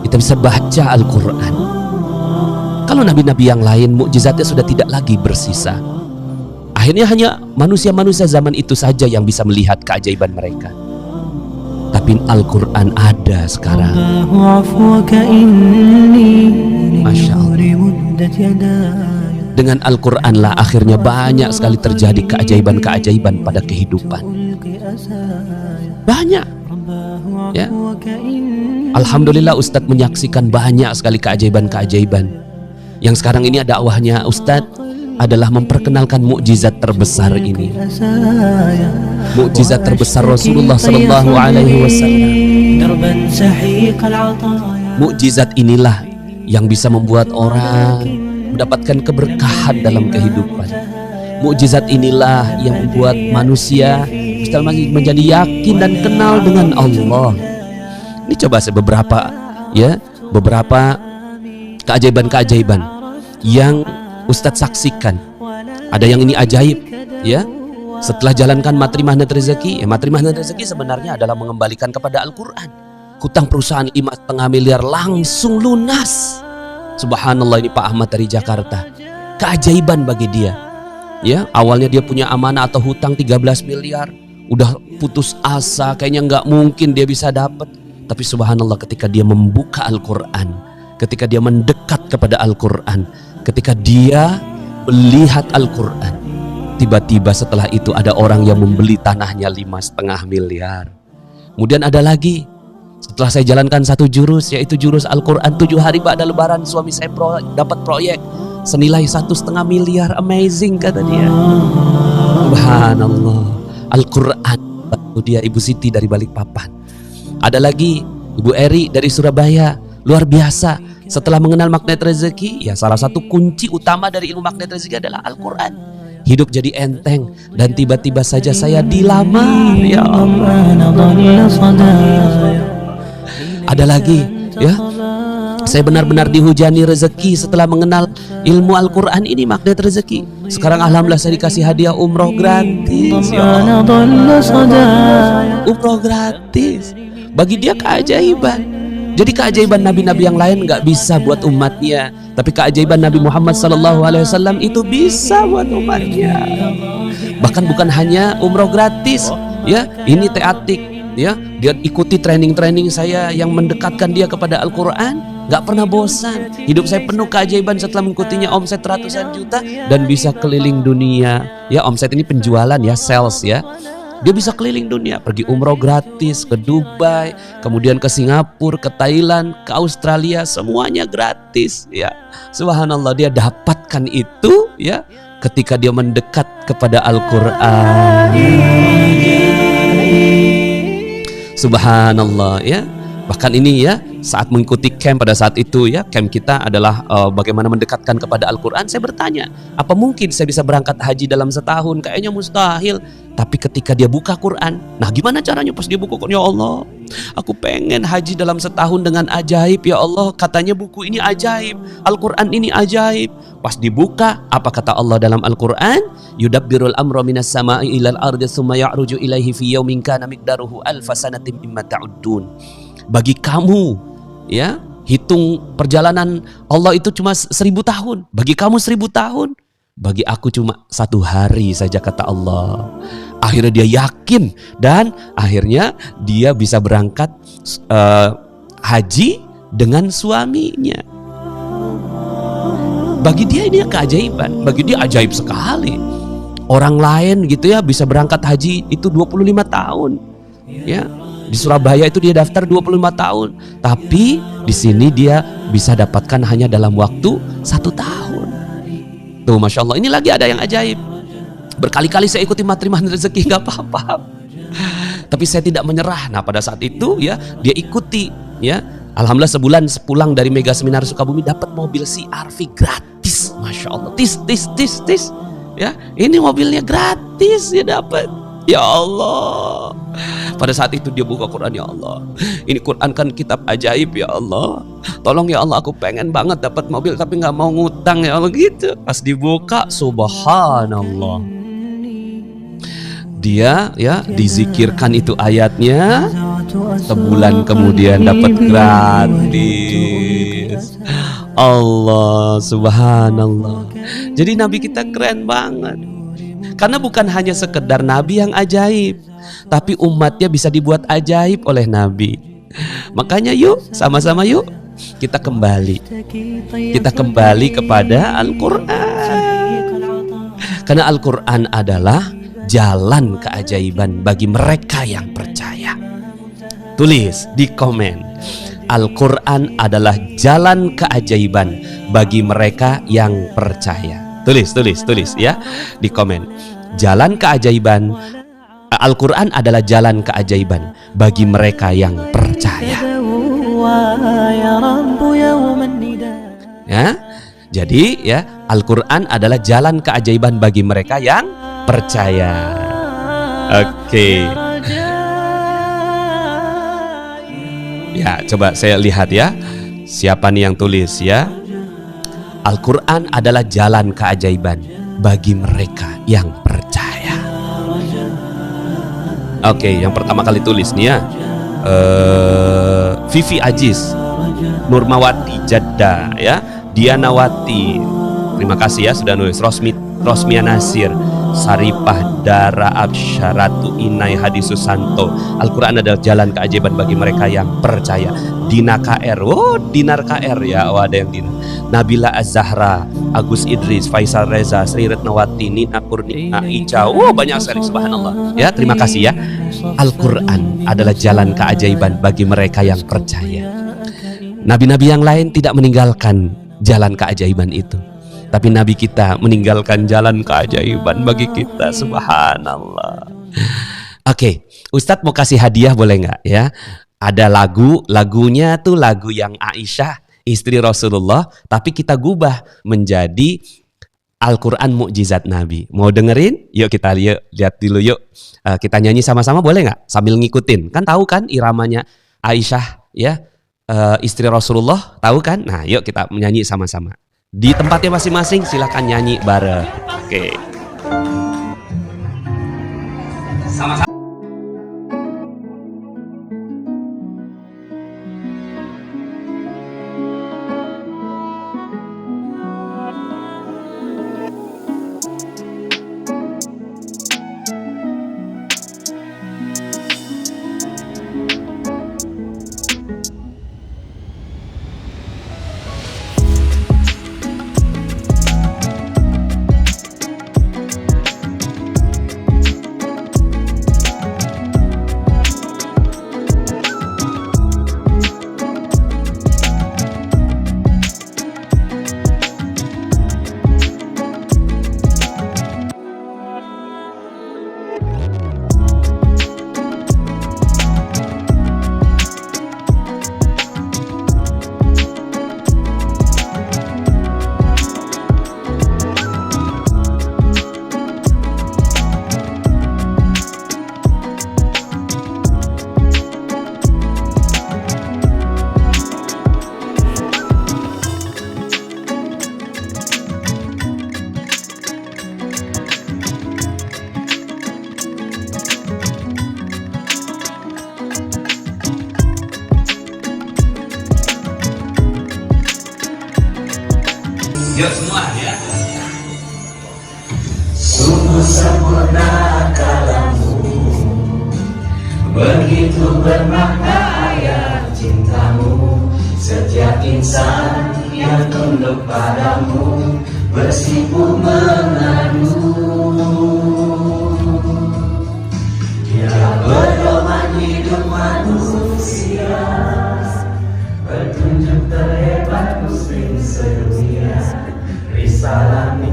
kita bisa baca Al-Quran. Kalau nabi-nabi yang lain mukjizatnya sudah tidak lagi bersisa. Akhirnya hanya manusia-manusia zaman itu saja yang bisa melihat keajaiban mereka. Tapi Al-Quran ada sekarang. Masya Allah. Dengan Al-Quran lah akhirnya banyak sekali terjadi keajaiban-keajaiban pada kehidupan. Banyak. Ya. Alhamdulillah Ustadz menyaksikan banyak sekali keajaiban-keajaiban. Yang sekarang ini dakwahnya Ustadz adalah memperkenalkan mukjizat terbesar ini. Mukjizat terbesar Rasulullah Sallallahu Alaihi Wasallam. Mukjizat inilah yang bisa membuat orang mendapatkan keberkahan dalam kehidupan. Mukjizat inilah yang membuat manusia bisa menjadi yakin dan kenal dengan Allah. Ini coba beberapa keajaiban-keajaiban yang Ustadz saksikan. Ada yang ini ajaib ya. Setelah jalankan Matri Magnet Rezeki, Matri Magnet Rezeki sebenarnya adalah mengembalikan kepada Al-Quran. Hutang perusahaan 5,5 miliar langsung lunas. Subhanallah, ini Pak Ahmad dari Jakarta. Keajaiban bagi dia. Ya, awalnya dia punya amanah atau hutang 13 miliar. Udah putus asa, kayaknya nggak mungkin dia bisa dapat. Tapi subhanallah ketika dia membuka Al-Quran, ketika dia mendekat kepada Al-Quran, ketika dia melihat Al-Quran, tiba-tiba setelah itu ada orang yang membeli tanahnya 5,5 miliar. Kemudian ada lagi, setelah saya jalankan satu jurus, yaitu jurus Al-Quran, 7 hari ba'da lebaran suami saya dapat proyek senilai 1,5 miliar. Amazing kata dia. Subhanallah. Al-Quran bantu dia. Ibu Siti dari Balikpapan. Ada lagi Ibu Eri dari Surabaya. Luar biasa. Setelah mengenal magnet rezeki, ya salah satu kunci utama dari ilmu magnet rezeki adalah Al-Quran. Hidup jadi enteng dan tiba-tiba saja saya dilamar. Ya Allah. Ada lagi, ya. Saya benar-benar dihujani rezeki setelah mengenal ilmu Al-Quran ini, magnet rezeki. Sekarang alhamdulillah saya dikasih hadiah umroh gratis. Ya Allah. Umroh gratis. Bagi dia keajaiban. Jadi keajaiban nabi-nabi yang lain nggak bisa buat umatnya, tapi keajaiban Nabi Muhammad SAW itu bisa buat umatnya. Bahkan bukan hanya umroh gratis, ya. Ini teatik Ya, dia ikuti training-training saya yang mendekatkan dia kepada Al-Quran, nggak pernah bosan. Hidup saya penuh keajaiban setelah mengikutinya, omset ratusan juta dan bisa keliling dunia. Ya, omset ini penjualan ya, sales ya. Dia bisa keliling dunia, pergi umroh gratis ke Dubai, kemudian ke Singapura, ke Thailand, ke Australia, semuanya gratis ya. Subhanallah, dia dapatkan itu ya ketika dia mendekat kepada Al-Quran. Subhanallah ya. Bahkan ini ya, saat mengikuti camp pada saat itu ya, camp kita adalah bagaimana mendekatkan kepada Al-Quran. Saya bertanya, apa mungkin saya bisa berangkat haji dalam setahun? Kayaknya mustahil. Tapi ketika dia buka Quran, nah gimana caranya pas dia buka Quran? Ya Allah, aku pengen haji dalam setahun dengan ajaib ya Allah. Katanya buku ini ajaib, Al-Quran ini ajaib. Pas dibuka, apa kata Allah dalam Al-Quran? Yudabbirul amra minas sama'i ilal ardi thumma ya'ruju ilaihi fi yaumin kana miqdaruhu alfa sanatin mimma ta'uddun. Bagi kamu ya, hitung perjalanan Allah itu cuma 1000 tahun. Bagi kamu 1000 tahun, bagi aku cuma 1 hari saja, kata Allah. Akhirnya dia yakin dan akhirnya dia bisa berangkat haji dengan suaminya. Bagi dia ini keajaiban, bagi dia ajaib sekali. Orang lain gitu ya bisa berangkat haji itu 25 tahun. Ya, di Surabaya itu dia daftar 25 tahun, tapi di sini dia bisa dapatkan hanya dalam waktu 1 tahun. Tuh, Masya Allah, ini lagi ada yang ajaib. Berkali-kali saya ikuti materi rezeki, gak apa-apa, tapi saya tidak menyerah. Nah pada saat itu ya, dia ikuti ya. Alhamdulillah sebulan sepulang dari Mega Seminar Sukabumi dapat mobil CR-V gratis. Masya Allah, tis ya, ini mobilnya gratis ya dapat. Ya Allah, pada saat itu dia buka Quran, ya Allah, ini Quran kan kitab ajaib ya Allah, tolong ya Allah, aku pengen banget dapat mobil tapi nggak mau ngutang ya Allah gitu. Pas dibuka, subhanallah, dia ya dizikirkan itu ayatnya, sebulan kemudian dapat gratis. Allah, subhanallah. Jadi Nabi kita keren banget. Karena bukan hanya sekedar Nabi yang ajaib, tapi umatnya bisa dibuat ajaib oleh Nabi. Makanya yuk, sama-sama yuk kita kembali kepada Al-Quran. Karena Al-Quran adalah jalan keajaiban bagi mereka yang percaya. Tulis di komen, Al-Quran adalah jalan keajaiban bagi mereka yang percaya. Tulis ya di komen. Jalan keajaiban, Al-Quran adalah jalan keajaiban bagi mereka yang percaya. Ya, jadi ya, Al-Quran adalah jalan keajaiban bagi mereka yang percaya. Oke. Ya, coba saya lihat ya, siapa nih yang tulis ya. Al-Quran adalah jalan keajaiban bagi mereka yang percaya. Oke, yang pertama kali tulis nih ya, Vivi Aziz, Nurmawati Jadda ya, Dianawati, terima kasih ya sudah nulis. Rosmia Nasir, Saripah Dara Absyaratu Inai Hadi Susanto, Al-Quran adalah jalan keajaiban bagi mereka yang percaya. Dina KR, Dinar KR ya, ada yang Dinar. Nabila Az-Zahra, Agus Idris, Faisal Reza, Sri Retnawati, Nina Kurnia, Ica, banyak sekali, subhanallah ya, terima kasih ya. Al-Quran adalah jalan keajaiban bagi mereka yang percaya. Nabi-nabi yang lain tidak meninggalkan jalan keajaiban itu, tapi Nabi kita meninggalkan jalan keajaiban bagi kita, subhanallah. Oke, Ustadz mau kasih hadiah boleh nggak ya? Ada lagunya tuh lagu yang Aisyah, istri Rasulullah, tapi kita gubah menjadi Al-Quran Mukjizat Nabi. Mau dengerin? Yuk kita lihat dulu yuk. Kita nyanyi sama-sama boleh nggak? Sambil ngikutin, kan tahu kan iramanya Aisyah ya, istri Rasulullah, tahu kan? Nah yuk kita menyanyi sama-sama. Di tempatnya masing-masing silahkan nyanyi bareng. Oke. Sama-sama. Yuk semua ya. Sungguh sempurna kalammu, begitu bermakna ayat cintamu. Setiap insan yang tunduk padamu bersimpuh mengadu. Dia pedoman hidup manusia, petunjuk terhebat muslim sedunia. Risalahmu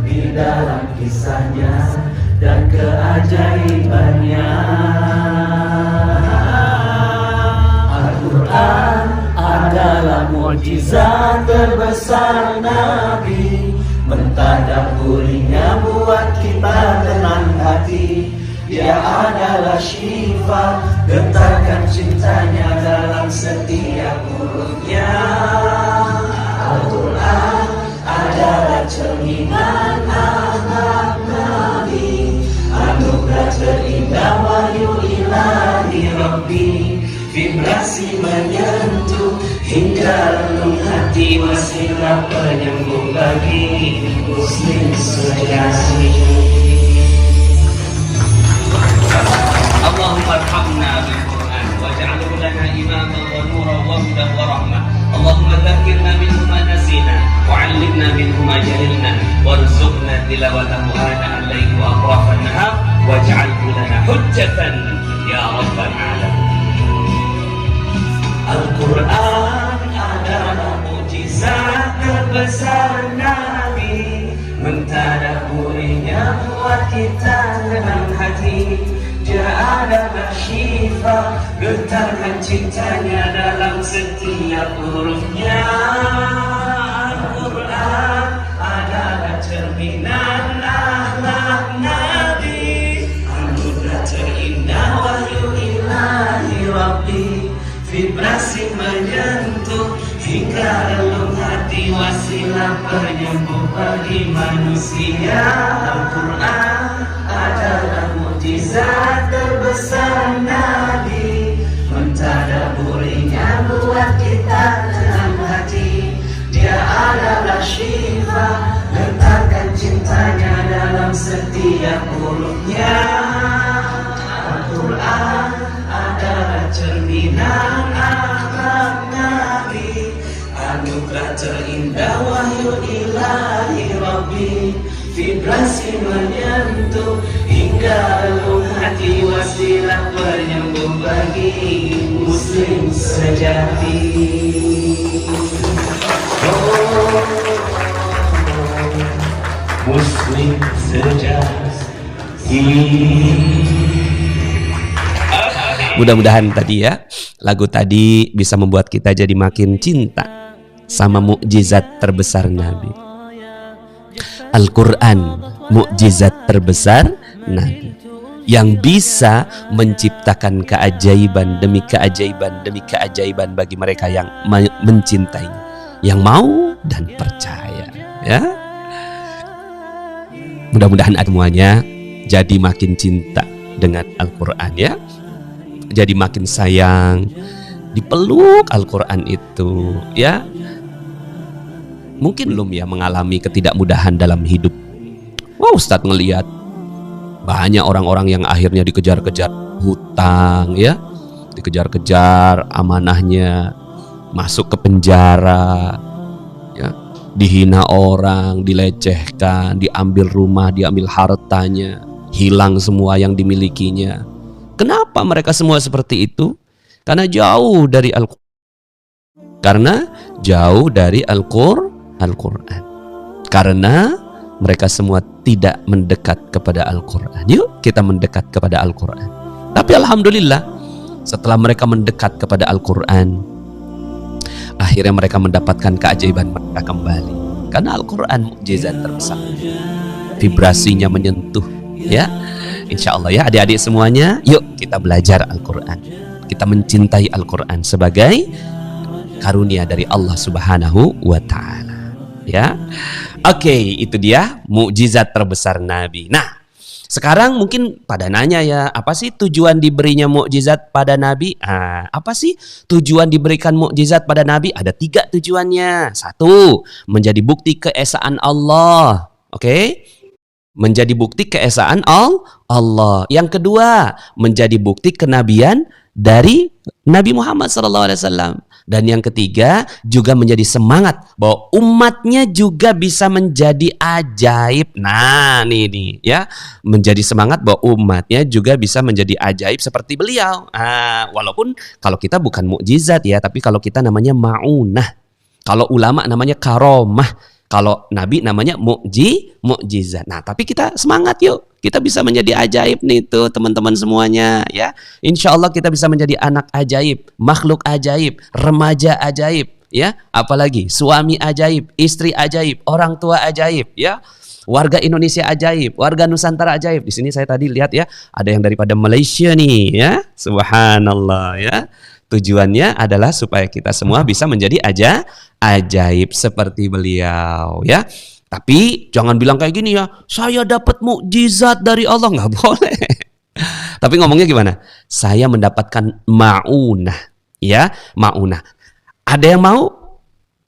di dalam kisahnya dan keajaibannya. Al-Quran adalah mukjizat terbesar Nabi. Mentadabburinya buat kita tenang hati. Dia adalah syifa, getarkan cintanya dalam setiap hurufnya. Al-Quran adalah cerminan akhlak Nabi, anugerah terindah wahyu ilahi Rabbi. Vibrasi menyentuh hingga relung hati, wasilah penyembuh bagi muslim sejati. Allahumma arhamna bil Qur'an waj'alhu lana imaman wa nuran wa hudan wa rahmah. Allahumma dzakkirna minhu ma nasina wa 'allimna minhu ma jahilna warzuqna tilawatahu ana al-laili wa atrafan nahar waj'alhu lana hujjatan ya rabbal alamin. Al-Quran adalah mukjizat terbesar Nabi. Mentadabburinya buat kita tenang hati. Dia adalah syifa, getarkan cintanya dalam setiap hurufnya. Al-Quran adalah cerminan akhlak Nabi, anugerah terindah wahyu ilahi Rabbi. Vibrasi menyentuh hingga relung hati, wasilah penyembuh bagi manusia. Al-Quran adalah mukjizat terbesar Nabi. Mentadabburinya buat kita tenang hati. Dia adalah syifa, getarkan cintanya dalam setiap hurufnya. Al-Quran adalah cerminan akhlak Nabi, anugerah terindah wahyu ilahi Rabbi. Vibrasi menyentuh hingga relung hati, wasilah penyembuh bagi muslim sejati. Oh, muslim sejati. Mudah-mudahan tadi ya, lagu tadi bisa membuat kita jadi makin cinta sama mukjizat terbesar Nabi. Al-Quran, mukjizat terbesar Nabi, yang bisa menciptakan keajaiban demi keajaiban demi keajaiban bagi mereka yang mencintainya, yang mau dan percaya. Ya, mudah-mudahan semuanya jadi makin cinta dengan Al-Quran ya. Jadi makin sayang, dipeluk Al-Quran itu ya. Mungkin belum ya mengalami ketidakmudahan dalam hidup. Wah, Ustadz ngelihat banyak orang-orang yang akhirnya dikejar-kejar hutang ya, dikejar-kejar amanahnya, masuk ke penjara ya, dihina orang, dilecehkan, diambil rumah, diambil hartanya, hilang semua yang dimilikinya. Kenapa mereka semua seperti itu? Karena jauh dari Al-Quran. Karena mereka semua tidak mendekat kepada Al-Quran. Yuk kita mendekat kepada Al-Quran. Tapi alhamdulillah, setelah mereka mendekat kepada Al-Quran, akhirnya mereka mendapatkan keajaiban mereka kembali. Karena Al-Quran mukjizat terbesar, vibrasinya menyentuh ya. Insya Allah ya adik-adik semuanya, yuk kita belajar Al-Quran. Kita mencintai Al-Quran sebagai karunia dari Allah Subhanahu wa Ta'ala ya. Oke, itu dia mukjizat terbesar Nabi. Nah, Sekarang mungkin pada nanya ya, apa sih tujuan diberinya mukjizat pada Nabi? Apa sih tujuan diberikan mukjizat pada Nabi? Ada 3 tujuannya. 1, menjadi bukti keesaan Allah. Oke? Menjadi bukti keesaan Allah. Yang kedua, menjadi bukti kenabian dari Nabi Muhammad SAW. Dan yang ketiga, juga menjadi semangat bahwa umatnya juga bisa menjadi ajaib. Nah, nih ya, menjadi semangat bahwa umatnya juga bisa menjadi ajaib seperti beliau. Walaupun kalau kita bukan mukjizat ya, tapi kalau kita namanya ma'unah. Kalau ulama namanya karomah. Kalau Nabi namanya mukjizat. Nah, tapi kita semangat yuk. Kita bisa menjadi ajaib nih tuh teman-teman semuanya ya. Insya Allah kita bisa menjadi anak ajaib, makhluk ajaib, remaja ajaib ya. Apalagi suami ajaib, istri ajaib, orang tua ajaib ya. Warga Indonesia ajaib, warga Nusantara ajaib. Di sini saya tadi lihat ya, ada yang daripada Malaysia nih ya. Subhanallah ya. Tujuannya adalah supaya kita semua bisa menjadi ajaib seperti beliau ya. Tapi jangan bilang kayak gini ya, saya dapat mukjizat dari Allah, nggak boleh. Tapi ngomongnya gimana? Saya mendapatkan ma'unah ya, ma'unah. Ada yang mau?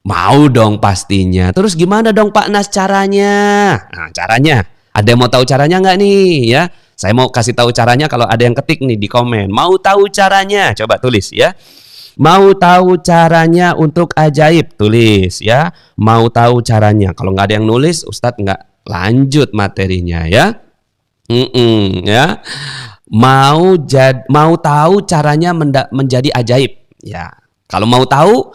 Mau dong pastinya. Terus gimana dong Pak Nas caranya? Nah, caranya. Ada yang mau tahu caranya nggak nih ya? Saya mau kasih tahu caranya kalau ada yang ketik nih di komen. Mau tahu caranya? Coba tulis ya. Mau tahu caranya untuk ajaib? Tulis ya. Mau tahu caranya? Kalau nggak ada yang nulis, Ustadz nggak lanjut materinya ya. Ya. Mau tahu caranya menjadi ajaib? Ya. Kalau mau tahu,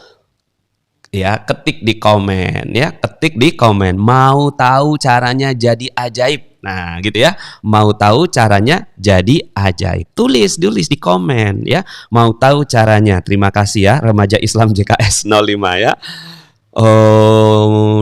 ya ketik di komen ya. Ketik di komen. Mau tahu caranya jadi ajaib? Nah gitu ya, mau tahu caranya jadi ajaib. Tulis di komen ya. Mau tahu caranya. Terima kasih ya Remaja Islam JKS 05 ya.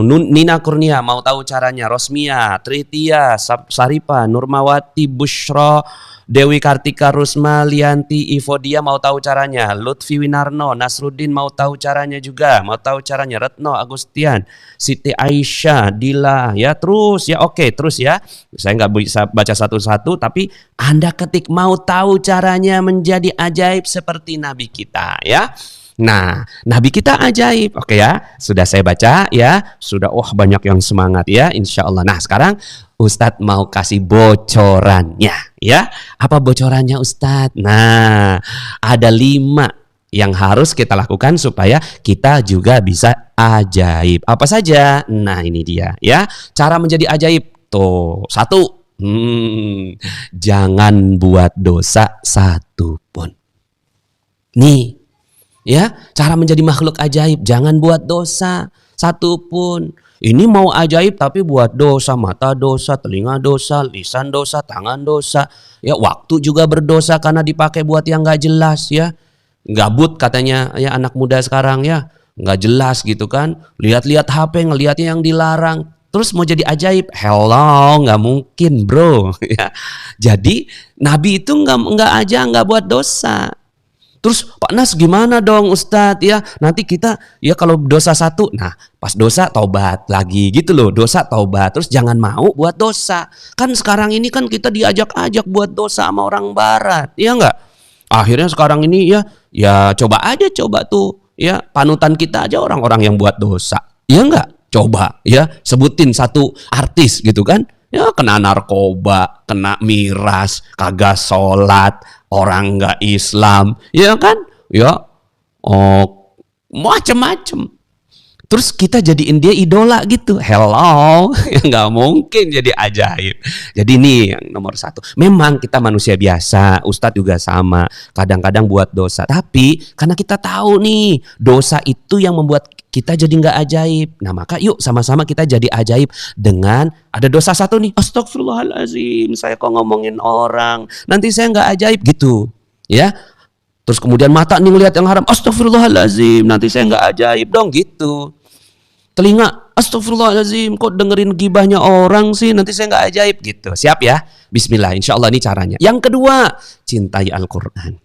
Nina Kurnia mau tahu caranya. Rosmia, Tritia, Saripa, Nurmawati, Bushro, Dewi Kartika, Rusma, Lianti, Ivodia mau tahu caranya. Lutfi Winarno, Nasruddin mau tahu caranya juga. Mau tahu caranya. Retno, Agustian, Siti Aisyah, Dila ya. Terus ya, oke terus ya. Saya nggak bisa baca satu-satu, tapi Anda ketik mau tahu caranya menjadi ajaib seperti Nabi kita ya. Nah, Nabi kita ajaib. Oke ya, sudah saya baca ya. Sudah banyak yang semangat ya, insya Allah. Nah sekarang Ustadz mau kasih bocorannya ya. Apa bocorannya Ustadz? Nah, ada 5 yang harus kita lakukan supaya kita juga bisa ajaib. Apa saja? Nah ini dia ya. Cara menjadi ajaib. Tuh, 1. Jangan buat dosa satupun. Nih ya, cara menjadi makhluk ajaib, jangan buat dosa satupun. Ini mau ajaib tapi buat dosa, mata dosa, telinga dosa, lisan dosa, tangan dosa. Ya, waktu juga berdosa karena dipakai buat yang nggak jelas ya. Gabut katanya ya anak muda sekarang ya, nggak jelas gitu kan. Lihat-lihat HP, ngelihatnya yang dilarang. Terus mau jadi ajaib? Hello, nggak mungkin bro. Ya. Jadi Nabi itu nggak buat dosa. Terus Pak Nas gimana dong Ustadz ya, nanti kita ya kalau dosa 1, nah pas dosa taubat lagi gitu loh, dosa taubat, terus jangan mau buat dosa. Kan sekarang ini kan kita diajak-ajak buat dosa sama orang barat, ya enggak? Akhirnya sekarang ini ya coba tuh ya, panutan kita aja orang-orang yang buat dosa, ya enggak? Coba ya sebutin 1 artis gitu kan, ya kena narkoba, kena miras, kagak sholat, orang nggak Islam, ya kan? Ya, macem-macem. Terus kita jadiin dia idola gitu. Hello, ya nggak mungkin jadi ajaib. Jadi ini yang nomor 1. Memang kita manusia biasa, Ustadz juga sama. Kadang-kadang buat dosa. Tapi karena kita tahu nih, dosa itu yang membuat kita jadi nggak ajaib. Nah maka yuk sama-sama kita jadi ajaib dengan ada dosa 1 nih. Astagfirullahaladzim, saya kok ngomongin orang, nanti saya nggak ajaib gitu ya. Terus kemudian mata nih ngelihat yang haram, astagfirullahaladzim, nanti saya nggak ajaib dong gitu. Telinga, astagfirullahaladzim, kok dengerin gibahnya orang sih, nanti saya nggak ajaib gitu. Siap ya? Bismillah, insya Allah ini caranya. Yang kedua, cintai Al-Quran.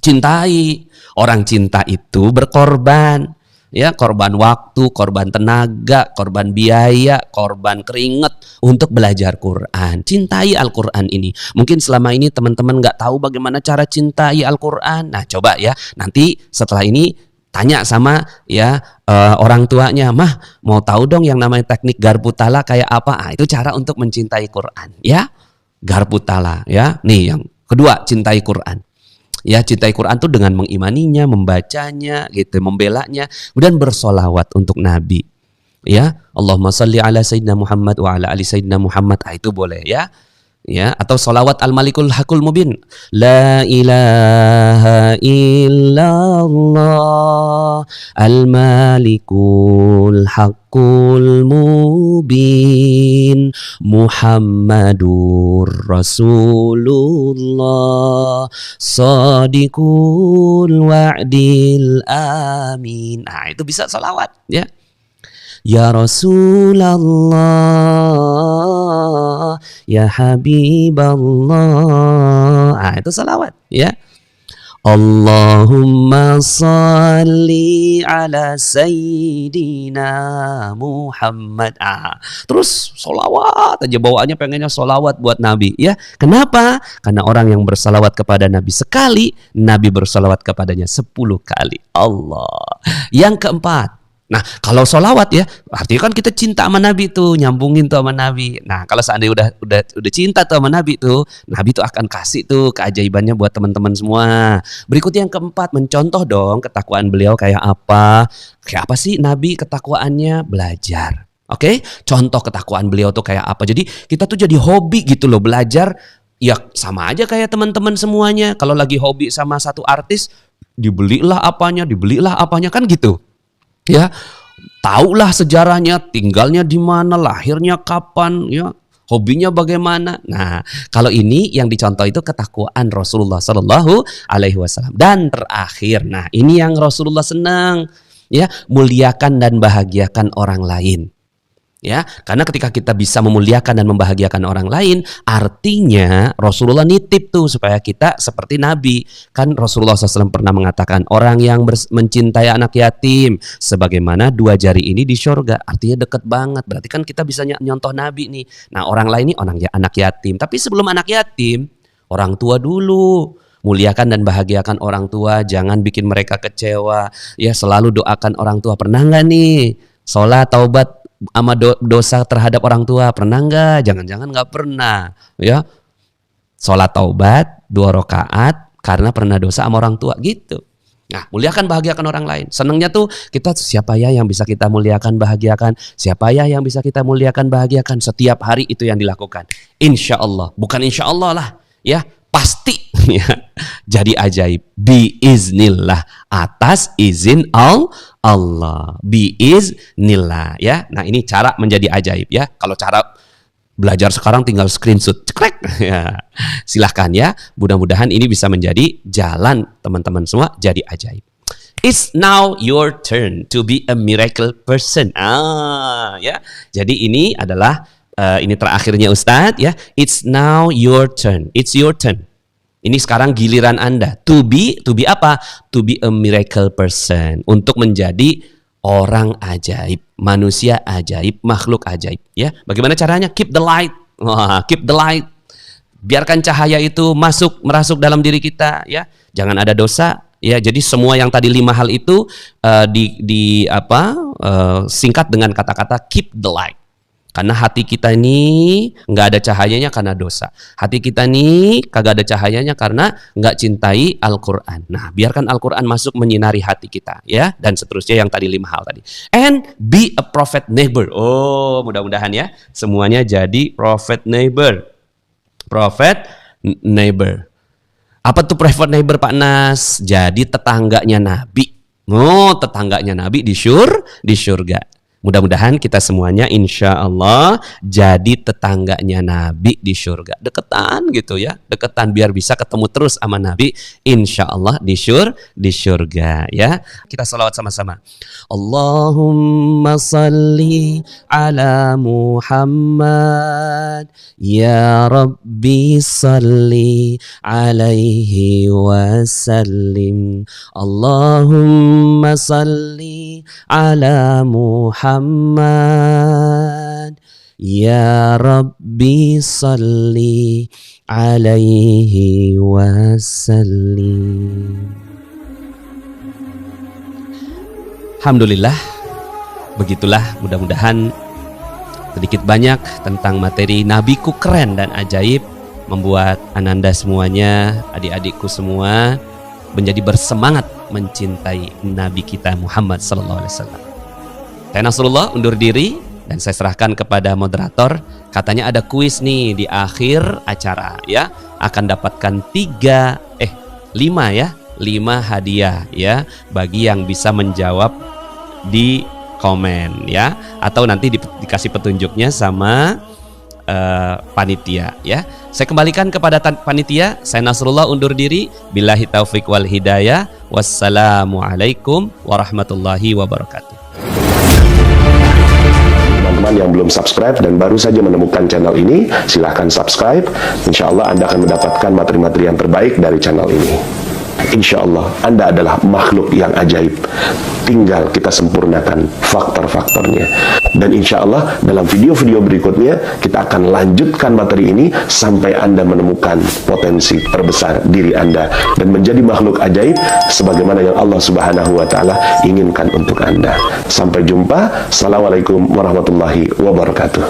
Cintai. Orang cinta itu berkorban. ya, korban waktu, korban tenaga, korban biaya, korban keringat untuk belajar Quran. Cintai Al-Quran ini. Mungkin selama ini teman-teman nggak tahu bagaimana cara cintai Al-Quran. Nah, coba ya, nanti setelah ini tanya sama ya orang tuanya, mah mau tahu dong yang namanya teknik garpu tala kayak apa? Ah, itu cara untuk mencintai Quran, ya. Garpu tala, ya. Nih yang kedua, cintai Quran. Ya, cintai Quran tuh dengan mengimaninya, membacanya, gitu, membelanya, kemudian bersolawat untuk Nabi. Ya, Allahumma sholli ala Sayyidina Muhammad wa ala ali Sayyidina Muhammad. Ah, itu boleh ya. Ya, atau solawat al-malikul hakul mubin. La ilaha illallah al-malikul hakul mubin Muhammadur Rasulullah Sadiqul wa'dil amin. Nah, itu bisa solawat ya. Ya Rasulullah, ya Habiballah. Ah, itu salawat ya. Allahumma salli ala Sayyidina Muhammad. Ah, terus solawat aja, bawaannya pengennya solawat buat Nabi ya. Kenapa? Karena orang yang bersalawat kepada Nabi sekali, Nabi bersalawat kepadanya 10 kali. Allah. Yang keempat, nah, kalau solawat ya, artinya kan kita cinta sama Nabi tuh, nyambungin tuh sama Nabi. Nah, kalau seandainya udah cinta tuh sama Nabi tuh akan kasih tuh keajaibannya buat teman-teman semua. Berikutnya yang keempat, mencontoh dong ketakwaan beliau kayak apa. Kayak apa sih Nabi ketakwaannya? Belajar. Oke? Contoh ketakwaan beliau tuh kayak apa. Jadi kita tuh jadi hobi gitu loh belajar. Ya sama aja kayak teman-teman semuanya. Kalau lagi hobi sama satu artis, dibelilah apanya kan gitu. Ya, taulah sejarahnya, tinggalnya di mana, lahirnya kapan, ya, hobinya bagaimana. Nah, kalau ini yang dicontoh itu ketakwaan Rasulullah Shallallahu Alaihi Wasallam. Dan terakhir, nah ini yang Rasulullah senang, ya, muliakan dan bahagiakan orang lain. Ya, karena ketika kita bisa memuliakan dan membahagiakan orang lain, artinya Rasulullah nitip tuh supaya kita seperti Nabi. Kan Rasulullah SAW pernah mengatakan, orang yang mencintai anak yatim sebagaimana 2 jari ini di syurga. Artinya deket banget. Berarti kan kita bisa nyontoh Nabi nih. Nah, orang lain ini anak yatim. Tapi sebelum anak yatim, orang tua dulu. Muliakan dan bahagiakan orang tua, jangan bikin mereka kecewa. Ya, selalu doakan orang tua. Pernah nggak nih sholat taubat sama dosa terhadap orang tua? Pernah nggak? Jangan-jangan nggak pernah ya. Sholat taubat 2 rakaat karena pernah dosa sama orang tua gitu. Nah, muliakan bahagiakan orang lain. Senangnya tuh kita, siapa ya yang bisa kita muliakan bahagiakan, siapa ya yang bisa kita muliakan bahagiakan. Setiap hari itu yang dilakukan. Insya Allah, bukan insya Allah lah ya, pasti ya, jadi ajaib biiznillah, atas izin Allah, biiznillah ya. Nah, ini cara menjadi ajaib ya. Kalau cara belajar sekarang tinggal screenshot cekrek ya. Silahkan ya, mudah-mudahan ini bisa menjadi jalan teman-teman semua jadi ajaib. It's now your turn to be a miracle person. Ya. Jadi ini adalah ini terakhirnya Ustadz ya. It's now your turn. It's your turn. Ini sekarang giliran Anda to be apa? To be a miracle person, untuk menjadi orang ajaib, manusia ajaib, makhluk ajaib ya. Bagaimana caranya? Keep the light. Keep the light. Biarkan cahaya itu merasuk dalam diri kita ya. Jangan ada dosa ya. Jadi semua yang tadi 5 hal itu singkat dengan kata-kata keep the light. Karena hati kita ini nggak ada cahayanya karena dosa. Hati kita ini kagak ada cahayanya karena nggak cintai Al-Quran. Nah, biarkan Al-Quran masuk menyinari hati kita ya. Dan seterusnya yang tadi 5 hal tadi. And be a prophet neighbor. Oh, mudah-mudahan ya semuanya jadi prophet neighbor. Prophet neighbor. Apa tuh prophet neighbor Pak Nas? Jadi tetangganya Nabi. Oh, tetangganya Nabi di surga. Mudah-mudahan kita semuanya insya Allah jadi tetangganya Nabi di surga. Deketan gitu ya, deketan biar bisa ketemu terus sama Nabi insya Allah di surga ya. Kita salawat sama-sama. Allahumma salli ala Muhammad ya Rabbi salli alaihi wasallim. Allahumma salli ala Muhammad ya Rabbi salli alaihi wasallim. Alhamdulillah, begitulah, mudah-mudahan sedikit banyak tentang materi Nabiku keren dan ajaib membuat ananda semuanya, adik-adikku semua menjadi bersemangat mencintai Nabi kita Muhammad sallallahu alaihi wasallam. Saya Nasrullah undur diri dan saya serahkan kepada moderator. Katanya ada kuis nih di akhir acara ya. Akan dapatkan 5 hadiah ya bagi yang bisa menjawab di komen ya, atau nanti dikasih petunjuknya sama panitia ya. Saya kembalikan kepada panitia. Saya Nasrullah undur diri. Billahi taufik wal hidayah. Wassalamualaikum warahmatullahi wabarakatuh. Teman-teman yang belum subscribe dan baru saja menemukan channel ini, silahkan subscribe. Insya Allah Anda akan mendapatkan materi-materi yang terbaik dari channel ini. Insya Allah Anda adalah makhluk yang ajaib. Tinggal kita sempurnakan faktor-faktornya. Dan insya Allah dalam video-video berikutnya kita akan lanjutkan materi ini sampai Anda menemukan potensi terbesar diri Anda dan menjadi makhluk ajaib sebagaimana yang Allah Subhanahu wa Ta'ala inginkan untuk Anda. Sampai jumpa. Assalamualaikum warahmatullahi wabarakatuh.